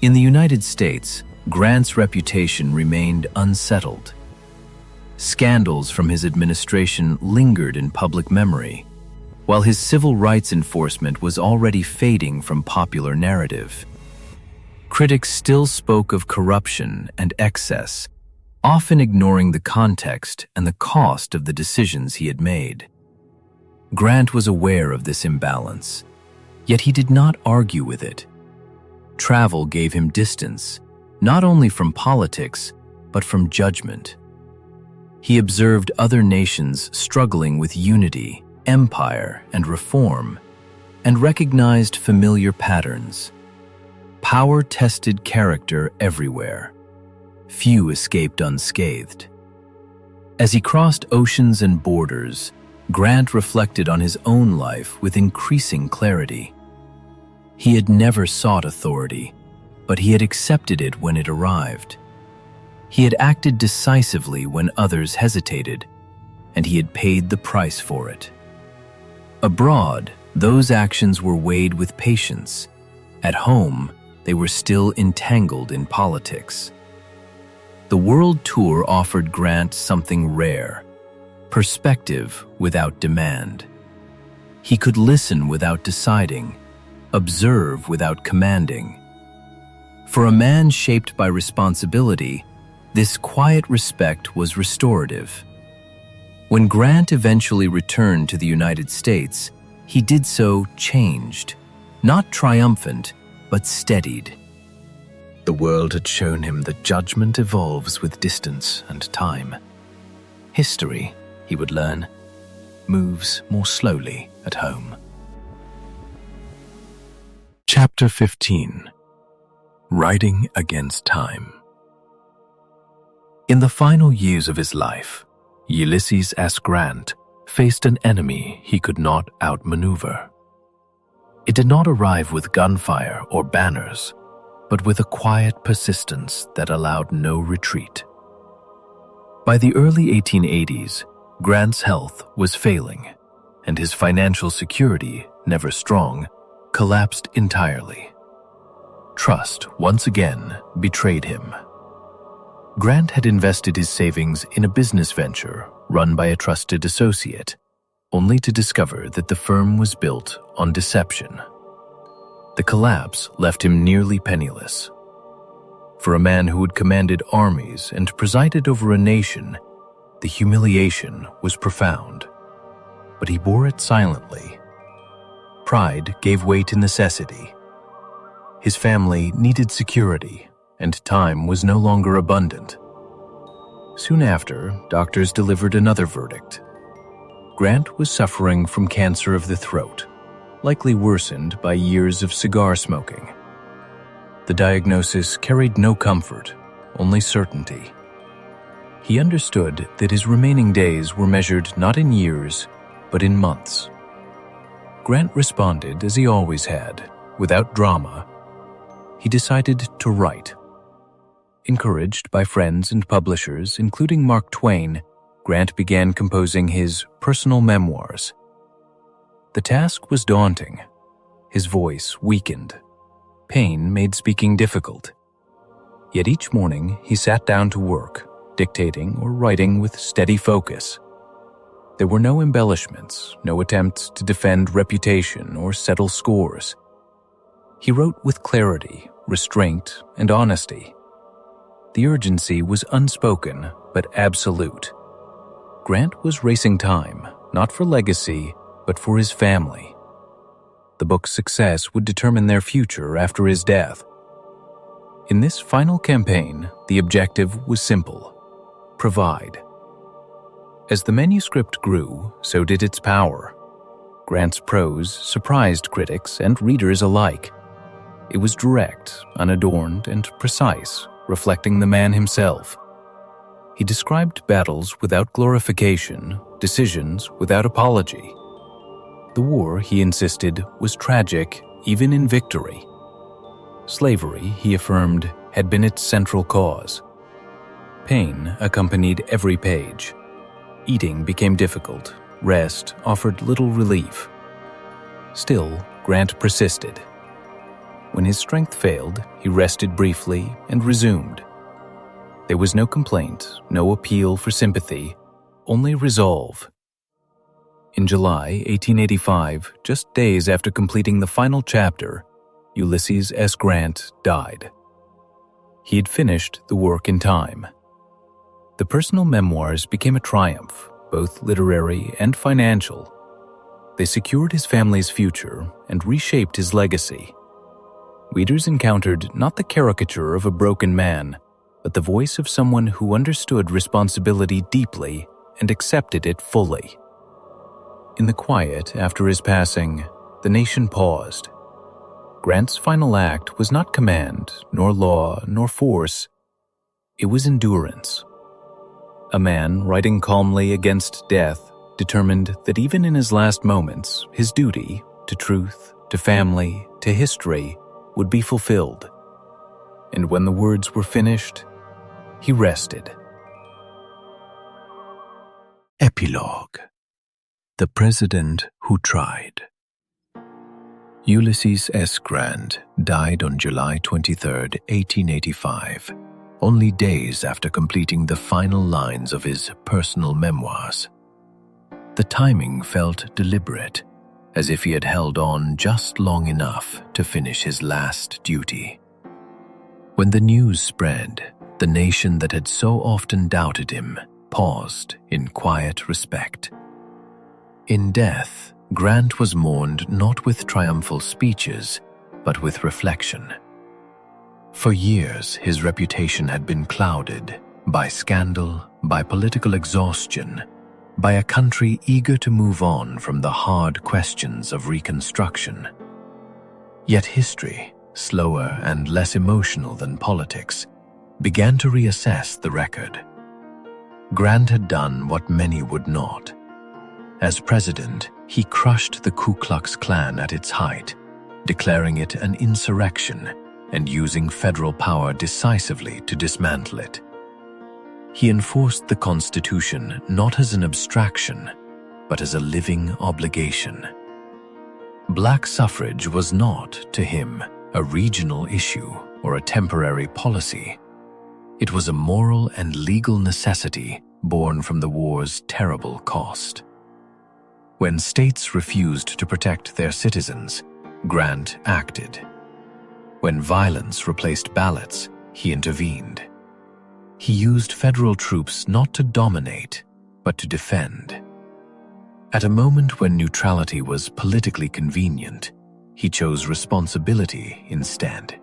In the United States, Grant's reputation remained unsettled. Scandals from his administration lingered in public memory, while his civil rights enforcement was already fading from popular narrative. Critics still spoke of corruption and excess, often ignoring the context and the cost of the decisions he had made. Grant was aware of this imbalance, yet he did not argue with it. Travel gave him distance, not only from politics, but from judgment. He observed other nations struggling with unity, empire, and reform, and recognized familiar patterns. Power tested character everywhere. Few escaped unscathed. As he crossed oceans and borders, Grant reflected on his own life with increasing clarity. He had never sought authority, but he had accepted it when it arrived. He had acted decisively when others hesitated, and he had paid the price for it. Abroad, those actions were weighed with patience. At home, they were still entangled in politics. The world tour offered Grant something rare: perspective without demand. He could listen without deciding, observe without commanding. For a man shaped by responsibility, this quiet respect was restorative. When Grant eventually returned to the United States, he did so changed, not triumphant, but steadied. The world had shown him that judgment evolves with distance and time. History, he would learn, moves more slowly at home. Chapter 15. Riding Against Time. In the final years of his life, Ulysses S. Grant faced an enemy he could not outmaneuver. It did not arrive with gunfire or banners, but with a quiet persistence that allowed no retreat. By the early 1880s, Grant's health was failing, and his financial security, never strong, collapsed entirely. Trust once again betrayed him. Grant had invested his savings in a business venture run by a trusted associate, only to discover that the firm was built on deception. The collapse left him nearly penniless. For a man who had commanded armies and presided over a nation, the humiliation was profound. But he bore it silently. Pride gave way to necessity. His family needed security, and time was no longer abundant. Soon after, doctors delivered another verdict. Grant was suffering from cancer of the throat, likely worsened by years of cigar smoking. The diagnosis carried no comfort, only certainty. He understood that his remaining days were measured not in years, but in months. Grant responded as he always had, without drama. He decided to write. Encouraged by friends and publishers, including Mark Twain, Grant began composing his personal memoirs. The task was daunting. His voice weakened. Pain made speaking difficult. Yet each morning he sat down to work, dictating or writing with steady focus. There were no embellishments, no attempts to defend reputation or settle scores. He wrote with clarity, restraint, and honesty. The urgency was unspoken but absolute. Grant was racing time, not for legacy, but for his family. The book's success would determine their future after his death. In this final campaign, the objective was simple: provide. As the manuscript grew, so did its power. Grant's prose surprised critics and readers alike. It was direct, unadorned, and precise, reflecting the man himself. He described battles without glorification, decisions without apology. The war, he insisted, was tragic even in victory. Slavery, he affirmed, had been its central cause. Pain accompanied every page. Eating became difficult. Rest offered little relief. Still, Grant persisted. When his strength failed, he rested briefly and resumed. There was no complaint, no appeal for sympathy, only resolve. In July 1885, just days after completing the final chapter, Ulysses S. Grant died. He had finished the work in time. The personal memoirs became a triumph, both literary and financial. They secured his family's future and reshaped his legacy. Readers encountered not the caricature of a broken man, but the voice of someone who understood responsibility deeply and accepted it fully. In the quiet after his passing, the nation paused. Grant's final act was not command, nor law, nor force. It was endurance. A man writing calmly against death, determined that even in his last moments, his duty to truth, to family, to history would be fulfilled. And when the words were finished, he rested. Epilogue: The President Who Tried. Ulysses S. Grant died on July 23, 1885, only days after completing the final lines of his personal memoirs. The timing felt deliberate, as if he had held on just long enough to finish his last duty. When the news spread, the nation that had so often doubted him paused in quiet respect. In death, Grant was mourned not with triumphal speeches, but with reflection. For years, his reputation had been clouded by scandal, by political exhaustion, by a country eager to move on from the hard questions of Reconstruction. Yet history, slower and less emotional than politics, began to reassess the record. Grant had done what many would not. As president, he crushed the Ku Klux Klan at its height, declaring it an insurrection and using federal power decisively to dismantle it. He enforced the Constitution not as an abstraction, but as a living obligation. Black suffrage was not, to him, a regional issue or a temporary policy. It was a moral and legal necessity born from the war's terrible cost. When states refused to protect their citizens, Grant acted. When violence replaced ballots, he intervened. He used federal troops not to dominate, but to defend. At a moment when neutrality was politically convenient, he chose responsibility instead.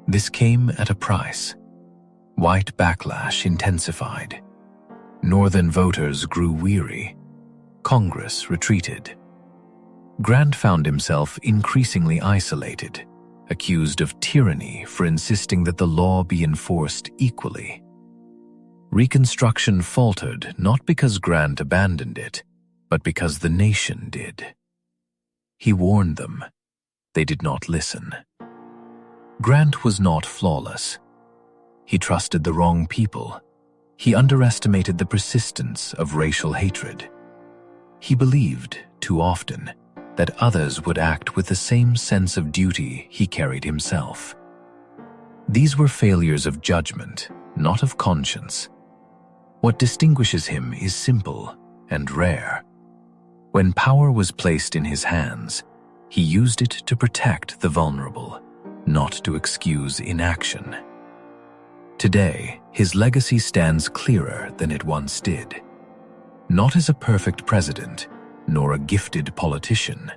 This came at a price. White backlash intensified. Northern voters grew weary. Congress retreated. Grant found himself increasingly isolated, accused of tyranny for insisting that the law be enforced equally. Reconstruction faltered not because Grant abandoned it, but because the nation did. He warned them. They did not listen. Grant was not flawless. He trusted the wrong people. He underestimated the persistence of racial hatred. He believed, too often, that others would act with the same sense of duty he carried himself. These were failures of judgment, not of conscience. What distinguishes him is simple. and rare. When power was placed in his hands, he used it to protect the vulnerable, not to excuse inaction. Today, his legacy stands clearer than it once did. Not as a perfect president, nor a gifted politician,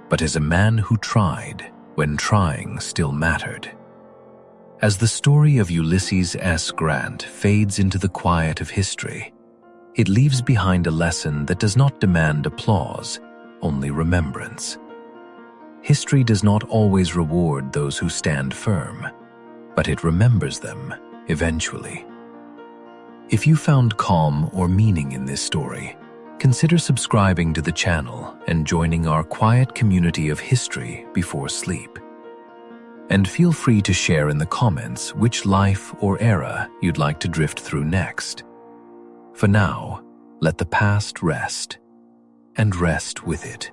but as a man who tried when trying still mattered. As the story of Ulysses S. Grant fades into the quiet of history, it leaves behind a lesson that does not demand applause, only remembrance. History does not always reward those who stand firm, but it remembers them eventually. If you found calm or meaning in this story, consider subscribing to the channel and joining our quiet community of history before sleep. And feel free to share in the comments which life or era you'd like to drift through next. For now, let the past rest, and rest with it.